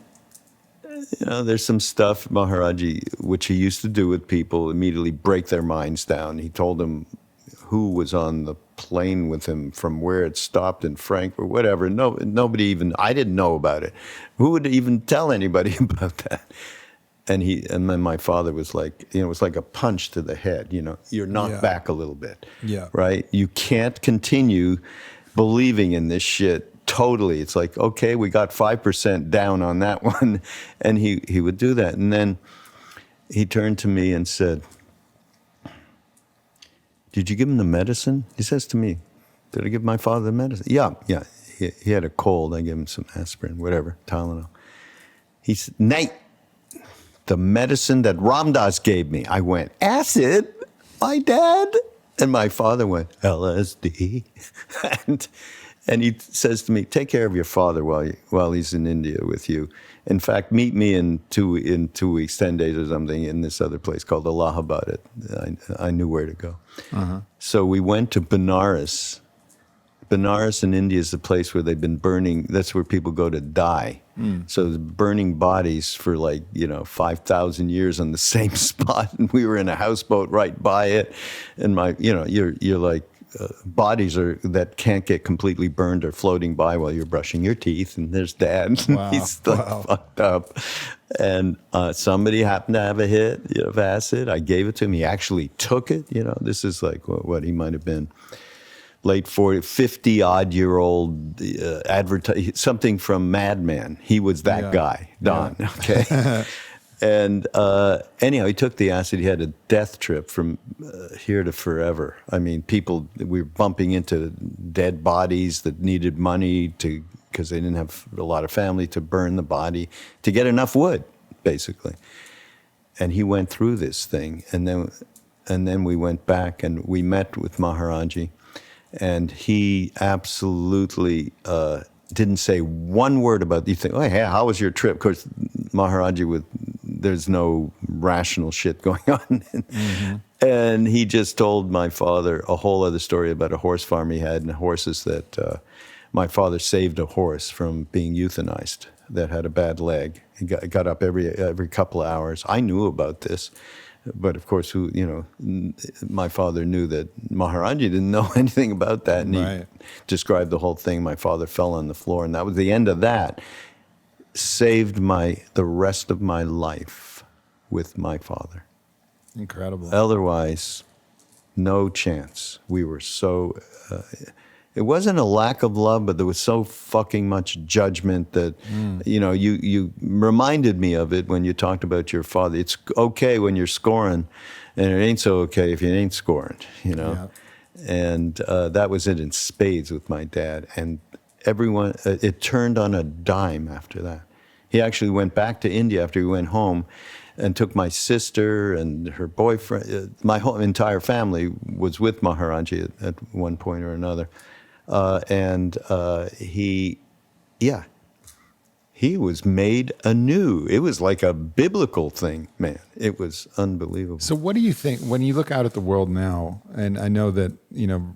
there's some stuff, Maharaji, which he used to do with people, immediately break their minds down. He told them who was on the plane with him, from where it stopped in Frankfurt, whatever. Nobody even, I didn't know about it. Who would even tell anybody about that? And then my father was like, it was like a punch to the head, you're knocked back a little bit, right? You can't continue believing in this shit. Totally. It's like, okay, we got 5% down on that one. And he would do that. And then he turned to me and said, did you give him the medicine? He says to me, did I give my father the medicine? Yeah. He had a cold. I gave him some aspirin, whatever, Tylenol. He said, Nate, the medicine that Ram Dass gave me. I went, acid? My dad? And my father went, LSD. And he says to me, take care of your father while he's in India with you. In fact, meet me in 2 weeks, 10 days or something, in this other place called Allahabad. I knew where to go. Uh-huh. So we went to Benares. Benares in India is the place where they've been burning. That's where people go to die. So burning bodies for 5,000 years on the same spot. And we were in a houseboat right by it. And you're like, bodies that can't get completely burned are floating by while you're brushing your teeth, and there's Dad. Wow. He's still fucked up. And somebody happened to have a hit of acid. I gave it to him. He actually took it. This is like what he might have been, late 40, 50-odd-year-old something from Mad Men. He was that guy, Don. Yeah. Okay. And anyhow, he took the acid. He had a death trip from here to forever. I mean, we were bumping into dead bodies that needed money because they didn't have a lot of family to burn the body, to get enough wood, basically. And he went through this thing. And then we went back and we met with Maharaji. And he absolutely didn't say one word about, you think, oh, hey, how was your trip? Of course, Maharaji there's no rational shit going on. Mm-hmm. And he just told my father a whole other story about a horse farm he had and horses that my father saved a horse from being euthanized that had a bad leg. He got up every couple of hours. I knew about this. But of course, my father knew that Maharaji didn't know anything about that. And he described the whole thing. My father fell on the floor, and that was the end of that. Saved the rest of my life with my father. Incredible. Otherwise, no chance. We were so, it wasn't a lack of love, but there was so fucking much judgment that, you reminded me of it when you talked about your father. It's okay when you're scoring, and it ain't so okay if you ain't scoring, Yeah. And that was it in spades with my dad. And everyone, it turned on a dime after that. He actually went back to India after he went home and took my sister and her boyfriend. My whole entire family was with Maharaji at one point or another. He was made anew. It was like a biblical thing, man. It was unbelievable. So what do you think when you look out at the world now? And I know that,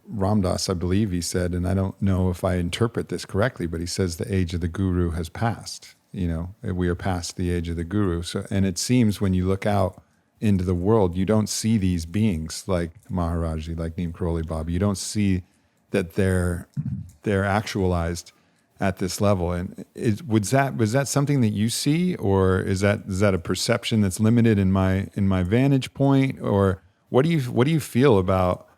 Ram Dass, I believe he said, and I don't know if I interpret this correctly, but he says the age of the guru has passed. We are past the age of the guru. So, and it seems when you look out into the world, you don't see these beings like Maharaji, like Neem Karoli Baba. You don't see that they're actualized at this level. And was that something that you see, or is that a perception that's limited in my vantage point, or what do you feel about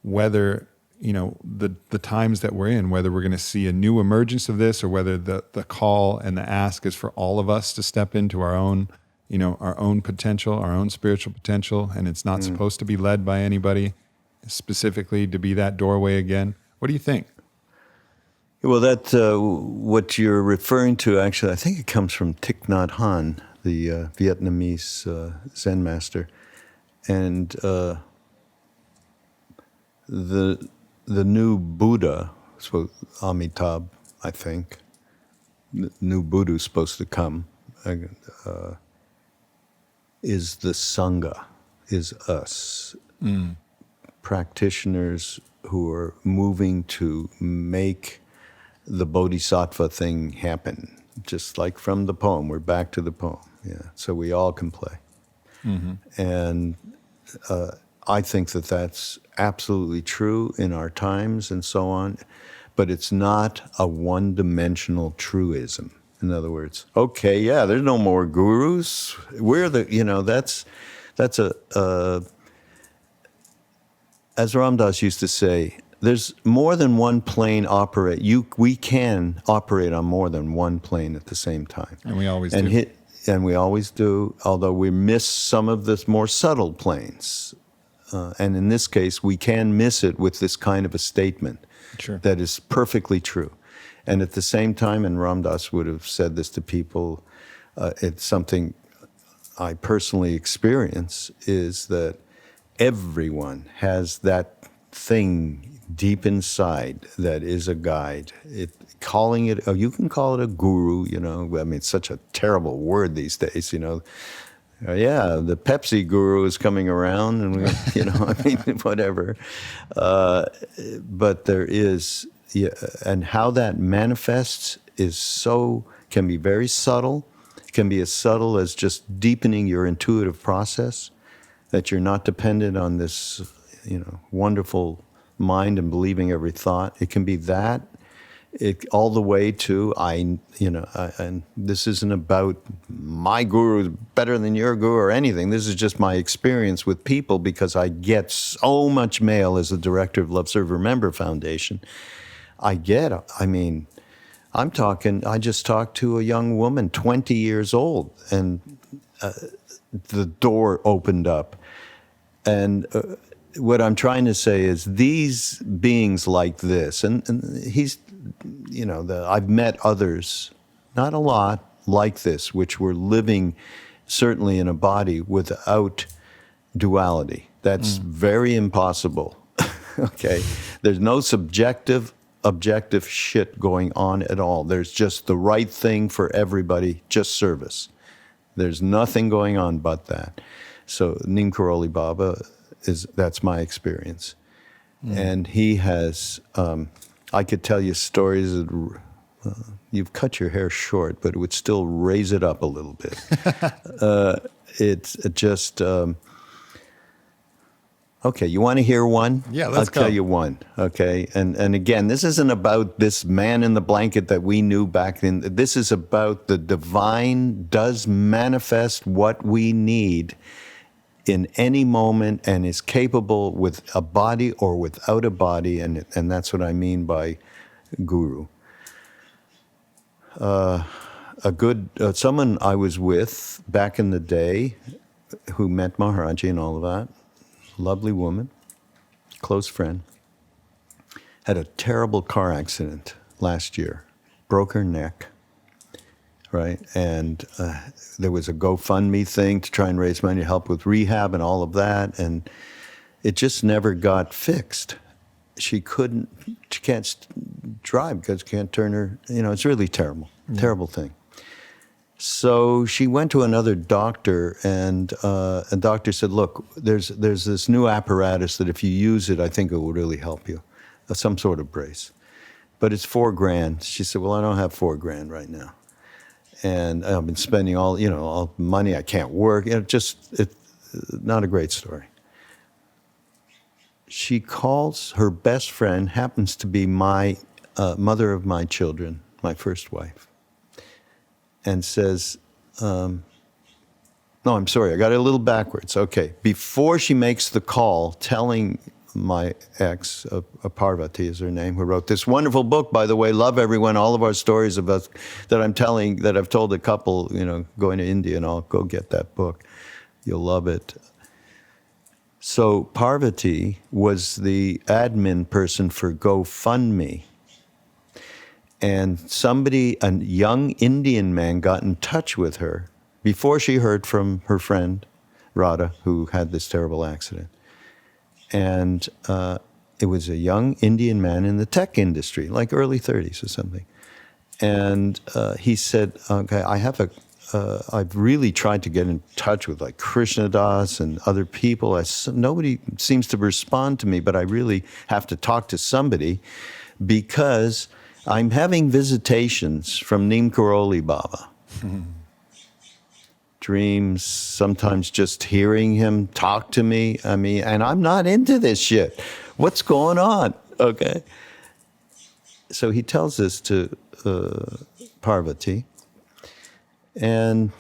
whether the times that we're in, whether we're going to see a new emergence of this, or whether the call and the ask is for all of us to step into our own potential, our own spiritual potential, and it's not supposed to be led by anybody specifically to be that doorway again? What do you think? Well, that what you're referring to, actually, I think it comes from Thich Nhat Hanh, the Vietnamese Zen master, and the new Buddha, Amitabh, I think, the new Buddha is supposed to come, is the Sangha, is us, practitioners who are moving to make the bodhisattva thing happen, just like from the poem. We're back to the poem, so we all can play. And I think that that's absolutely true in our times and so on, but it's not a one-dimensional truism. In other words, okay, there's no more gurus. We're that's as Ram Dass used to say, there's more than one plane operate. We can operate on more than one plane at the same time. And we always do. And we always do, although we miss some of the more subtle planes. And in this case, we can miss it with this kind of a statement that is perfectly true. And at the same time, and Ram Dass would have said this to people, it's something I personally experience, is that everyone has that thing deep inside that is a guide. You can call it a guru, I mean, it's such a terrible word these days, the Pepsi guru is coming around, and I mean, whatever. But there is, and how that manifests can be very subtle. It can be as subtle as just deepening your intuitive process, that you're not dependent on this, wonderful mind and believing every thought. It can be that, all the way to and this isn't about my guru is better than your guru or anything. This is just my experience with people, because I get so much mail as the director of Love Serve Remember Foundation. I just talked to a young woman, 20 years old, and the door opened up. And what I'm trying to say is these beings like this, and he's, I've met others, not a lot, like this, which were living certainly in a body without duality. That's very impossible, okay? There's no objective shit going on at all. There's just the right thing for everybody, just service. There's nothing going on but that. So Neem Karoli Baba, that's my experience. And he has, I could tell you stories that, you've cut your hair short, but it would still raise it up a little bit. It's just, okay, you want to hear one? Yeah, let's go. I'll tell you one, okay? And again, this isn't about this man in the blanket that we knew back then. This is about the divine does manifest what we need in any moment and is capable with a body or without a body, and that's what I mean by guru. A good someone I was with back in the day who met Maharaji and all of that, lovely woman, close friend, had a terrible car accident last year, broke her neck, right? And there was a GoFundMe thing to try and raise money to help with rehab and all of that, and it just never got fixed. She can't drive because she can't turn her, it's really terrible, terrible thing. So she went to another doctor, and a doctor said, look, there's this new apparatus that if you use it, I think it will really help you, some sort of brace. But it's $4,000. She said, well, I don't have $4,000 right now. And I've been spending all the money. I can't work. It's not a great story. She calls her best friend, happens to be my mother of my children, my first wife, and says, no, I'm sorry, I got it a little backwards. Okay, before she makes the call telling my ex, Parvati is her name, who wrote this wonderful book, by the way, love everyone, all of our stories of us that I'm telling, that I've told a couple, going to India, and I'll go get that book. You'll love it. So Parvati was the admin person for GoFundMe. And a young Indian man, got in touch with her before she heard from her friend, Radha, who had this terrible accident. And it was a young Indian man in the tech industry, like early 30s or something. And he said, okay, I've really tried to get in touch with like Krishnadas and other people. Nobody seems to respond to me, but I really have to talk to somebody because I'm having visitations from Neem Karoli Baba. Dreams, sometimes just hearing him talk to me. And I'm not into this shit. What's going on? Okay. So he tells this to Parvati. And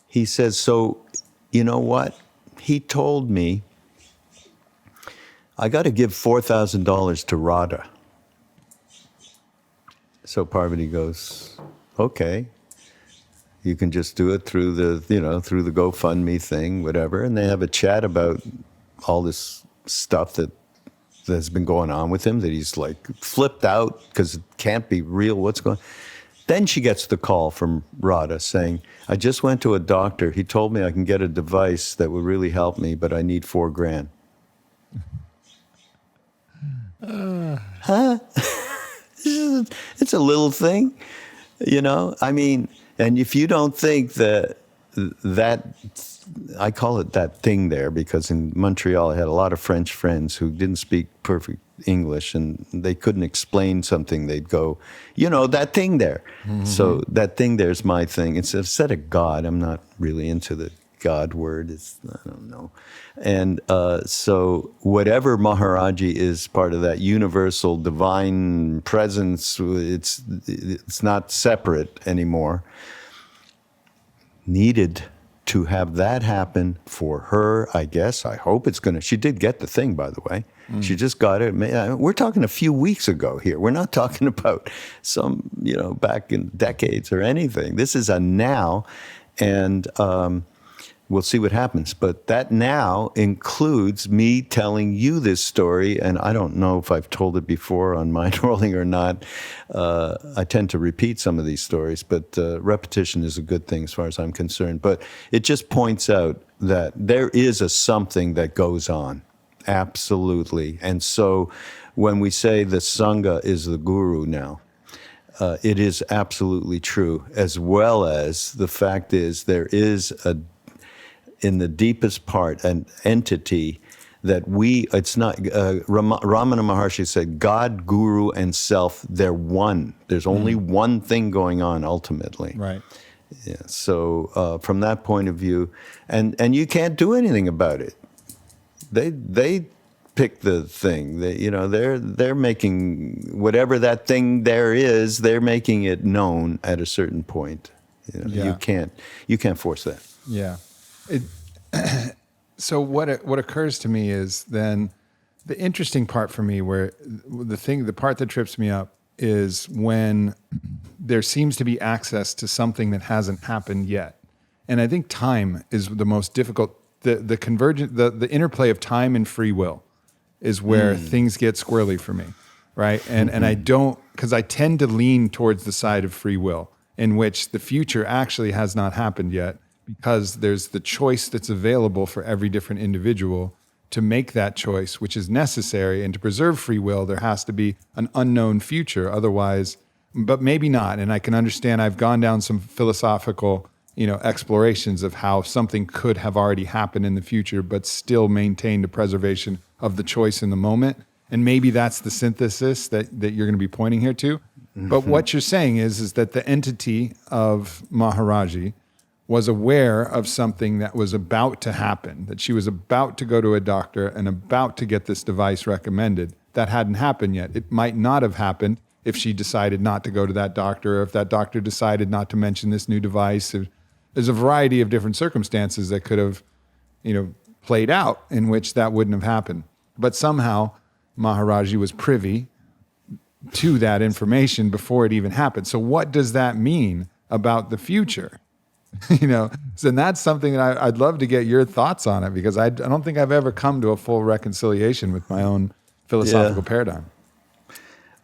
he says, so, you know what? He told me I got to give $4,000 to Radha. So Parvati goes, okay, you can just do it through the GoFundMe thing, whatever. And they have a chat about all this stuff that's been going on with him, that he's like flipped out because it can't be real. What's going on? Then she gets the call from Radha saying, I just went to a doctor. He told me I can get a device that would really help me, but I need $4,000. Huh? It's a little thing, and if you don't think that I call it that thing there because in Montreal I had a lot of French friends who didn't speak perfect English and they couldn't explain something. They'd go, that thing there. Mm-hmm. So that thing there's my thing. Instead of God, I'm not really into the God word. I don't know. And so whatever Maharaji is part of that universal divine presence, it's not separate anymore. Needed to have that happen for her, I guess. I hope it's going to. She did get the thing, by the way. Mm. She just got it. We're talking a few weeks ago here. We're not talking about some, back in decades or anything. This is a now, and we'll see what happens. But that now includes me telling you this story, and I don't know if I've told it before on Mindrolling or not. I tend to repeat some of these stories, but repetition is a good thing as far as I'm concerned. But it just points out that there is a something that goes on, absolutely. And so when we say the Sangha is the guru now, it is absolutely true, as well as the fact is there is in the deepest part, an entity that it's not, Ramana Maharshi said, God, Guru, and Self, they're one. There's only one thing going on ultimately. Right. Yeah. So from that point of view, and you can't do anything about it. They pick the thing. They're making whatever that thing there is, they're making it known at a certain point. You can't force that. Yeah. So what occurs to me is then the interesting part for me, where the part that trips me up is when there seems to be access to something that hasn't happened yet. And I think time is the most difficult. The convergent, the interplay of time and free will is where things get squirrely for me, right? And I don't, because I tend to lean towards the side of free will, in which the future actually has not happened yet, because there's the choice that's available for every different individual to make that choice, which is necessary. And to preserve free will, there has to be an unknown future. Otherwise, but maybe not. And I can understand, I've gone down some philosophical, explorations of how something could have already happened in the future, but still maintain the preservation of the choice in the moment. And maybe that's the synthesis that you're going to be pointing here to. But what you're saying is that the entity of Maharaji was aware of something that was about to happen, that she was about to go to a doctor and about to get this device recommended. That hadn't happened yet. It might not have happened if she decided not to go to that doctor, or if that doctor decided not to mention this new device. There's a variety of different circumstances that could have, played out in which that wouldn't have happened. But somehow Maharaji was privy to that information before it even happened. So what does that mean about the future? So that's something that I'd love to get your thoughts on it, because I don't think I've ever come to a full reconciliation with my own philosophical paradigm.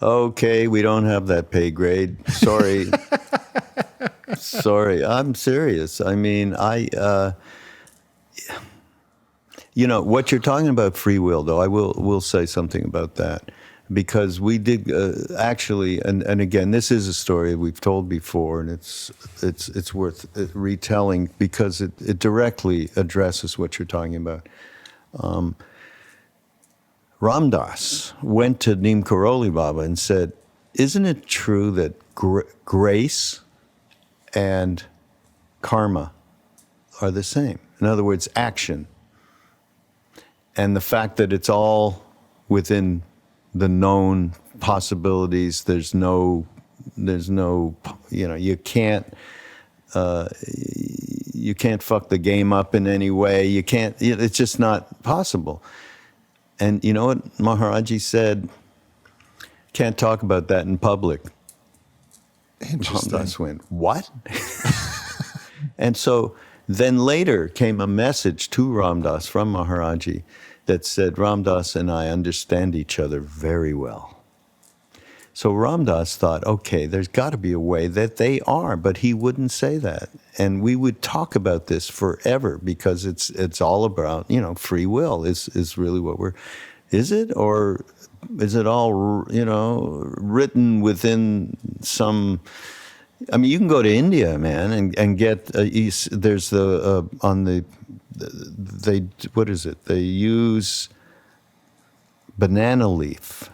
Okay, we don't have that pay grade. Sorry. Sorry, I'm serious. I mean, what you're talking about free will, though, I will say something about that. Because we did actually, and again, this is a story we've told before, and it's worth retelling because it directly addresses what you're talking about. Ram Dass went to Neem Karoli Baba and said, "Isn't it true that grace and karma are the same? In other words, action, and the fact that it's all within the known possibilities. There's no, you can't fuck the game up in any way. You can't, it's just not possible." And you know what Maharaji said? Can't talk about that in public. Interesting. Ram Dass went, what? And so then later came a message to Ram Dass from Maharaji that said, Ram Dass and I understand each other very well. So Ram Dass thought, okay, there's got to be a way that they are, but he wouldn't say that. And we would talk about this forever because it's all about, free will is really what is it? Or is it all, written within some, you can go to India, man, and get, there's they use banana leaf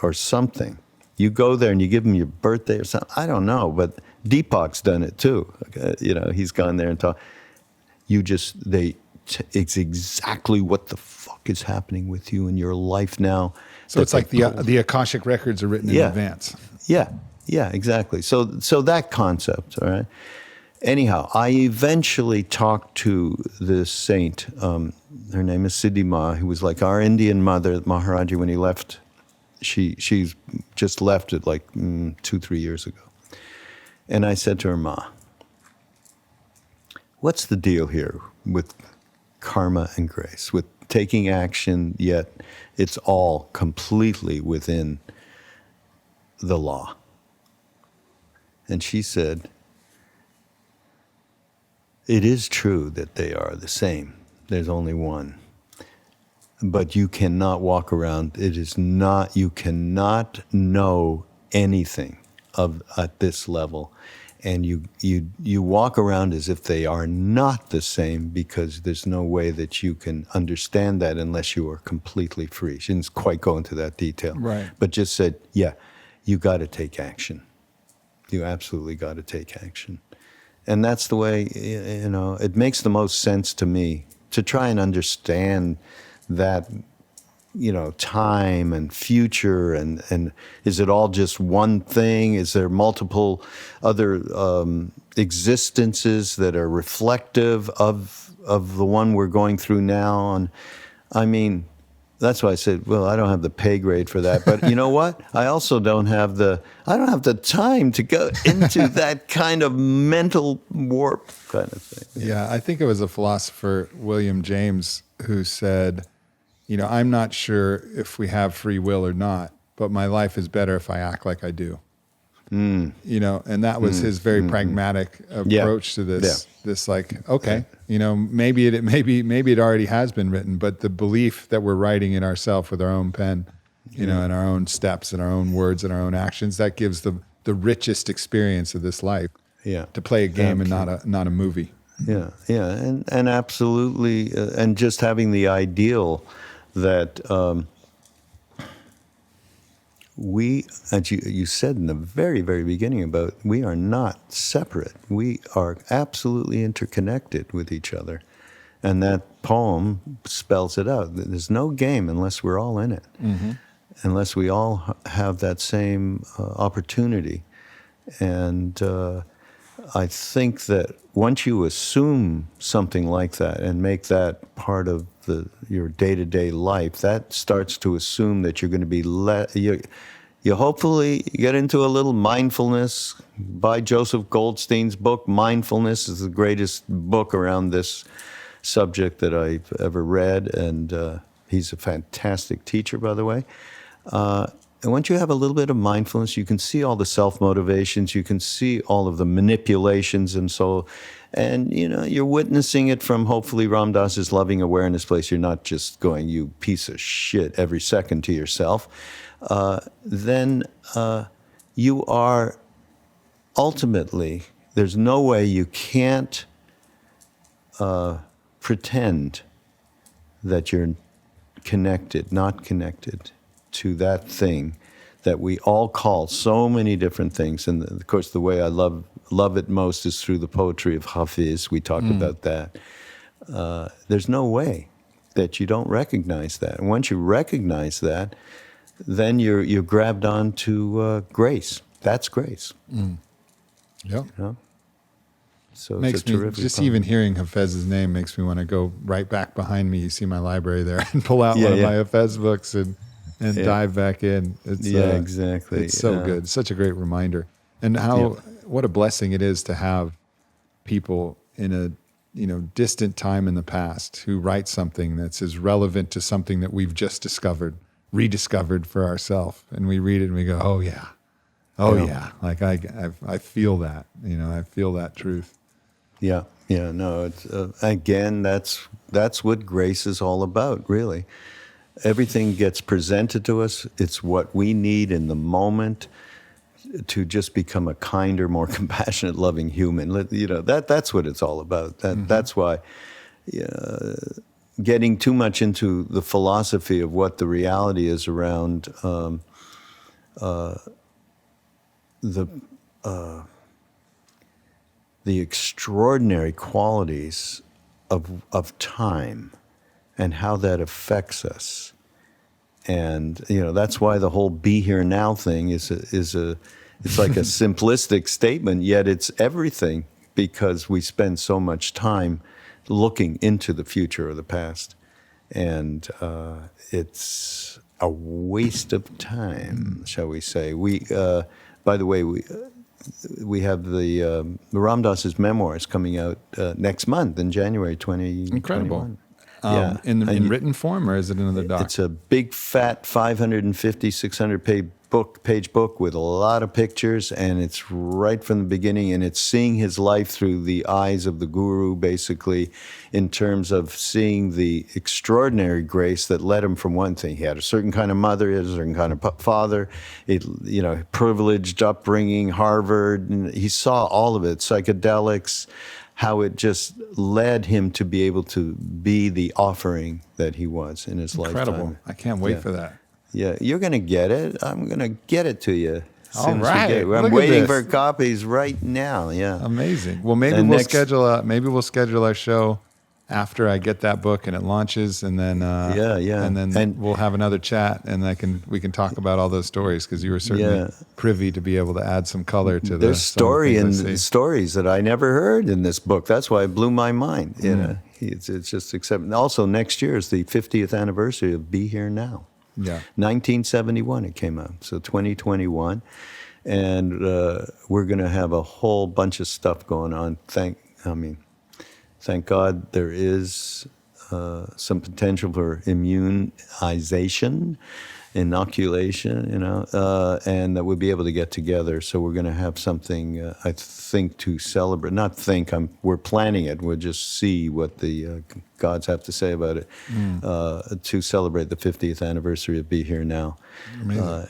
or something. You go there and you give them your birthday or something. I don't know, but Deepak's done it too. He's gone there and talked. It's exactly what the fuck is happening with you in your life now. So it's like the Akashic records are written in advance. Yeah, exactly. So that concept, all right? Anyhow, I eventually talked to this saint. Her name is Siddhi Ma, who was like our Indian mother, Maharaji, when he left. She's just left it like 2-3 years ago. And I said to her, Ma, what's the deal here with karma and grace, with taking action, yet it's all completely within the law? And she said, it is true that they are the same. There's only one. But you cannot walk around. You cannot know anything at this level. And you walk around as if they are not the same, because there's no way that you can understand that unless you are completely free. She didn't quite go into that detail. Right. But just said, you got to take action. You absolutely got to take action. And that's the way, it makes the most sense to me to try and understand that, time and future, and is it all just one thing? Is there multiple other existences that are reflective of of the one we're going through now. And I mean, that's why I said, well, I don't have the pay grade for that. But you know what? I also don't have the time to go into that kind of mental warp kind of thing. Yeah, I think it was a philosopher, William James, who said, I'm not sure if we have free will or not, but my life is better if I act like I do. And that was his very pragmatic approach to this. Yeah. This like, okay, maybe it already has been written, but the belief that we're writing it ourselves with our own pen, and our own steps and our own words and our own actions, that gives the richest experience of this life. Yeah. To play a game and not a movie. Yeah, and absolutely, and just having the ideal that we, as you said in the very, very beginning about, we are not separate. We are absolutely interconnected with each other. And that poem spells it out. There's no game unless we're all in it, unless we all have that same opportunity. And I think that once you assume something like that and make that part of your day-to-day life, that starts to assume that you're going to be you hopefully get into a little mindfulness. Buy Joseph Goldstein's book. Mindfulness is the greatest book around this subject that I've ever read, and he's a fantastic teacher, by the way. And once you have a little bit of mindfulness, you can see all the self-motivations, you can see all of the manipulations, and you're witnessing it from hopefully Ram Dass's loving awareness place. You're not just going, you piece of shit, every second to yourself. Then you are ultimately, there's no way you can't pretend that you're not connected to that thing that we all call so many different things. And of course, the way I love it most is through the poetry of Hafiz. We talked about that. There's no way that you don't recognize that. And once you recognize that, then you're grabbed on to grace. That's grace. Yep. So Makes it's a me, terrific just poem. even hearing Hafez's name makes me want to go right back behind me. You see my library there, and pull out one of my Hafez books and dive back in. It's, exactly. It's so good. Such a great reminder. And what a blessing it is to have people in a distant time in the past who write something that's as relevant to something that we've just rediscovered for ourselves. And we read it and we go, oh yeah. Like I feel that, I feel that truth. Yeah. No, it's again, that's what grace is all about, really. Everything gets presented to us. It's what we need in the moment to just become a kinder, more compassionate, loving human. That's what it's all about. That's why getting too much into the philosophy of what the reality is around the extraordinary qualities of time and how that affects us. And that's why the whole be here now thing is it's like a simplistic statement, yet it's everything, because we spend so much time looking into the future or the past, and it's a waste of time, shall we say. By the way, we have the Ram Dass's memoirs coming out next month in January 2021. Incredible. Yeah. In written form, or is it another doc? It's a big, fat 550, 600-page book with a lot of pictures, and it's right from the beginning, and it's seeing his life through the eyes of the guru, basically, in terms of seeing the extraordinary grace that led him from one thing. He had a certain kind of mother, he had a certain kind of father, privileged upbringing, Harvard, and he saw all of it, psychedelics, how it just led him to be able to be the offering that he was in his Incredible. lifetime. I can't wait for that. Yeah, you're going to get it. I'm going to get it to you. All right. I'm waiting for copies right now. Yeah. Amazing. Well, maybe we'll schedule our show after I get that book and it launches, and then and we'll have another chat, and we can talk about all those stories, because you were certainly privy to be able to add some color to there's stories that I never heard in this book. That's why it blew my mind. You know, it's just except also next year is the 50th anniversary of Be Here Now. Yeah, 1971 it came out, so 2021, and we're going to have a whole bunch of stuff going on. Thank God there is some potential for immunization, inoculation, and that we'll be able to get together. So we're going to have something, I think, to celebrate. Not think, we're planning it. We'll just see what the gods have to say about it to celebrate the 50th anniversary of Be Here Now. Amazing.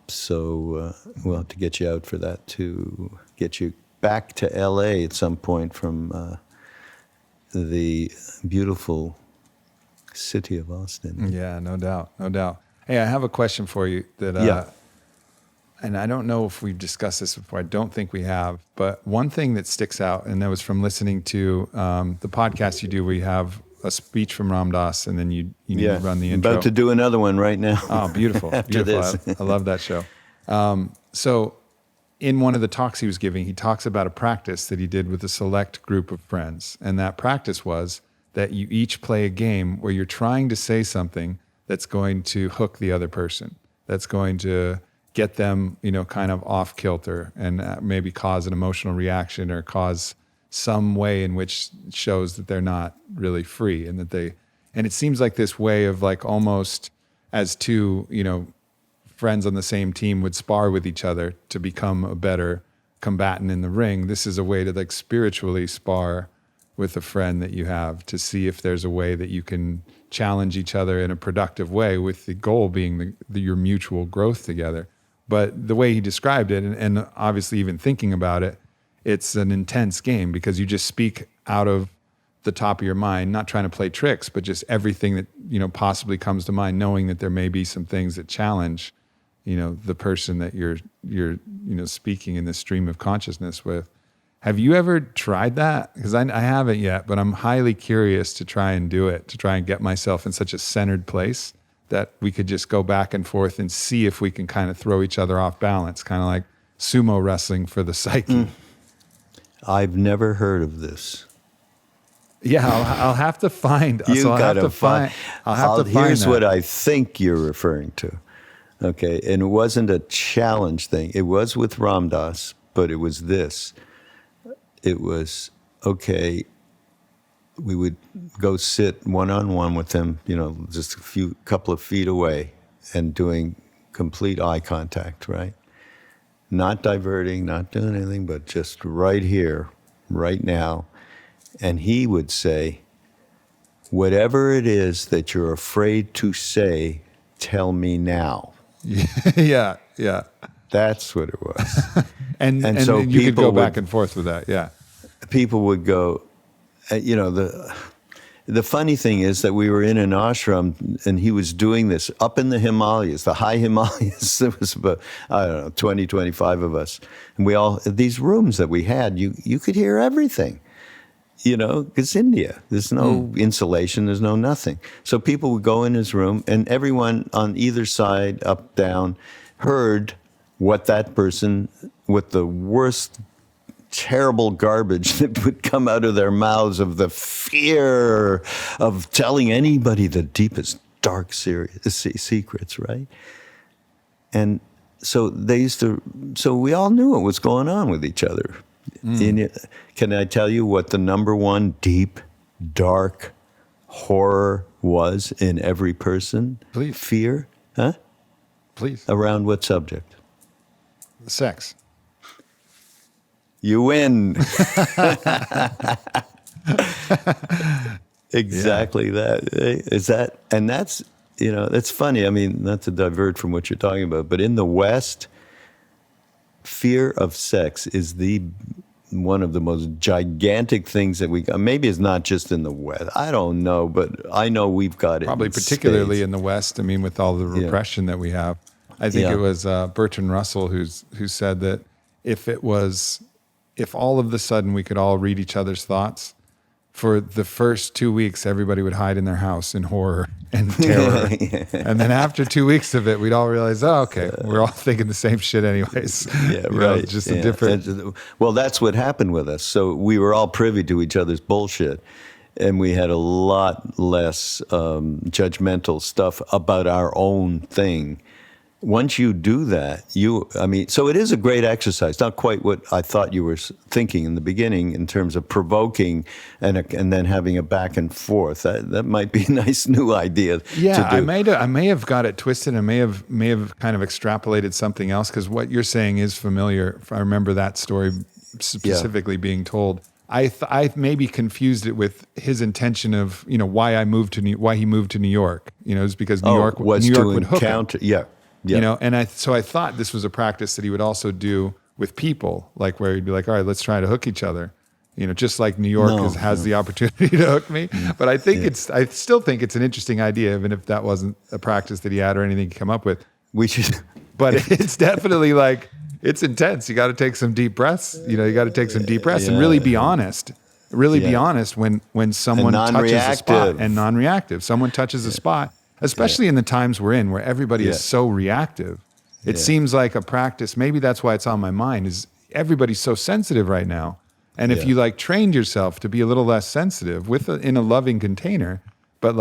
So we'll have to get you out for that, to get you back to L.A. at some point from the beautiful city of Austin. Yeah, no doubt. Hey, I have a question for you that, and I don't know if we've discussed this before. I don't think we have, but one thing that sticks out, and that was from listening to the podcast you do, where you have a speech from Ram Dass, and then you run the intro. About to do another one right now. Oh, beautiful. After beautiful. this. I love that show. So in one of the talks he was giving, he talks about a practice that he did with a select group of friends. And that practice was that you each play a game where you're trying to say something that's going to hook the other person, that's going to get them, kind of off kilter, and maybe cause an emotional reaction, or cause some way in which shows that they're not really free, and it seems like this way of, like, almost as two, friends on the same team would spar with each other to become a better combatant in the ring. This is a way to, like, spiritually spar with a friend that you have, to see if there's a way that you can challenge each other in a productive way, with the goal being your mutual growth together. But the way he described it, and obviously even thinking about it, it's an intense game, because you just speak out of the top of your mind, not trying to play tricks, but just everything that, possibly comes to mind, knowing that there may be some things that challenge, the person that you're speaking in this stream of consciousness with. Have you ever tried that? Because I haven't yet, but I'm highly curious to try and do it, to try and get myself in such a centered place that we could just go back and forth and see if we can kind of throw each other off balance, kind of like sumo wrestling for the psyche. I've never heard of this. Yeah, I'll have to find. Here's that. What I think you're referring to. Okay, and it wasn't a challenge thing. It was with Ram Dass, but it was this. It was, okay, we would go sit one-on-one with him, just a couple of feet away, and doing complete eye contact, right? Not diverting, not doing anything, but just right here, right now. And he would say, whatever it is that you're afraid to say, tell me now. Yeah. That's what it was. and so you could go back and forth with that, yeah. People would go, the funny thing is that we were in an ashram, and he was doing this up in the Himalayas, the high Himalayas. There was about, 20, 25 of us. And we all, these rooms that we had, you could hear everything. It's India. There's no insulation. There's no nothing. So people would go in his room, and everyone on either side, up, down, heard what that person, with the worst, terrible garbage that would come out of their mouths, of the fear of telling anybody the deepest, dark secrets, right? And so we all knew what was going on with each other. Can I tell you what the number one deep, dark horror was in every person? Please. Fear? Huh? Please. Around what subject? Sex. You win. Exactly that. Is that, and that's, that's funny. I mean, not to divert from what you're talking about, but in the West, fear of sex is one of the most gigantic things that maybe it's not just in the West. I don't know, but I know we've got it. Probably particularly in the West. I mean, with all the repression that we have. I think it was Bertrand Russell who said that if all of a sudden we could all read each other's thoughts, for the first 2 weeks, everybody would hide in their house in horror and terror. And then after 2 weeks of it, we'd all realize, oh, okay, we're all thinking the same shit anyways. Yeah, You know, right. just a different. Well, that's what happened with us. So we were all privy to each other's bullshit, and we had a lot less judgmental stuff about our own thing. Once you do that, so it is a great exercise. Not quite what I thought you were thinking in the beginning in terms of provoking and then having a back and forth. That might be a nice new idea. Yeah, to do. I may have got it twisted and may have kind of extrapolated something else, because what you're saying is familiar. If I remember that story specifically being told, I maybe confused it with his intention of why he moved to New York. It was because New York would hook him. Yeah. And I thought this was a practice that he would also do with people, like where he'd be like, all right, let's try to hook each other. Just like New York has the opportunity to hook me. But I still think it's an interesting idea, even if that wasn't a practice that he had or anything to come up with. We should. But it's definitely like, it's intense. You got to take some deep breaths. You got to take some deep breaths and really be honest. Be honest when someone touches a spot, and non-reactive. Someone touches a spot. Especially in the times we're in, where everybody is so reactive. It seems like a practice. Maybe that's why it's on my mind, is everybody's so sensitive right now. And if you trained yourself to be a little less sensitive in a loving container, but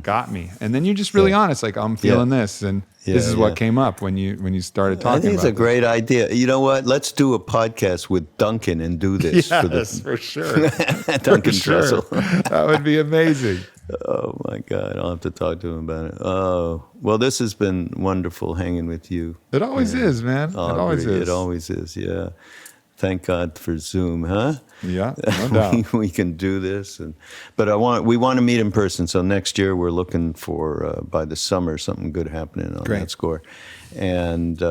got me. And then you're just really honest, like, I'm feeling this. And this is what came up when you started talking about it. I think it's a great idea. You know what? Let's do a podcast with Duncan and do this. Yes, for sure. Duncan Trussell. That would be amazing. Oh, my God. I'll have to talk to him about it. Oh, well, this has been wonderful hanging with you. It always is, man. Aubrey. It always is. It always is, yeah. Thank God for Zoom, huh? Yeah, no doubt. we can do this. But we want to meet in person. So next year we're looking for, by the summer, something good happening on that score. And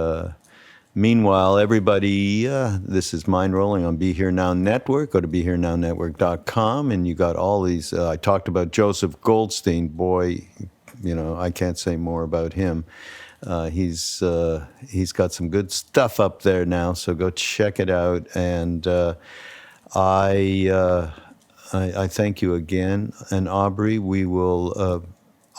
meanwhile, everybody, this is Mindrolling on Be Here Now Network. Go to BeHereNowNetwork.com, and you got all these. I talked about Joseph Goldstein. Boy, I can't say more about him. He's got some good stuff up there now, so go check it out. And I thank you again. And Aubrey, we will.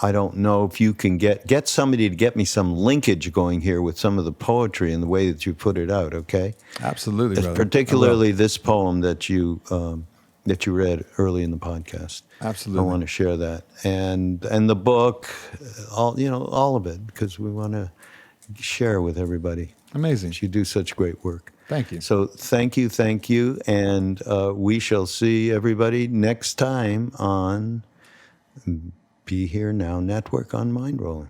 I don't know if you can get somebody to get me some linkage going here with some of the poetry and the way that you put it out, okay? Absolutely, brother. Particularly this poem that you read early in the podcast. Absolutely. I want to share that. And the book, all of it, because we want to share with everybody. Amazing. You do such great work. Thank you. So thank you. And we shall see everybody next time on Be Here Now Network on Mindrolling.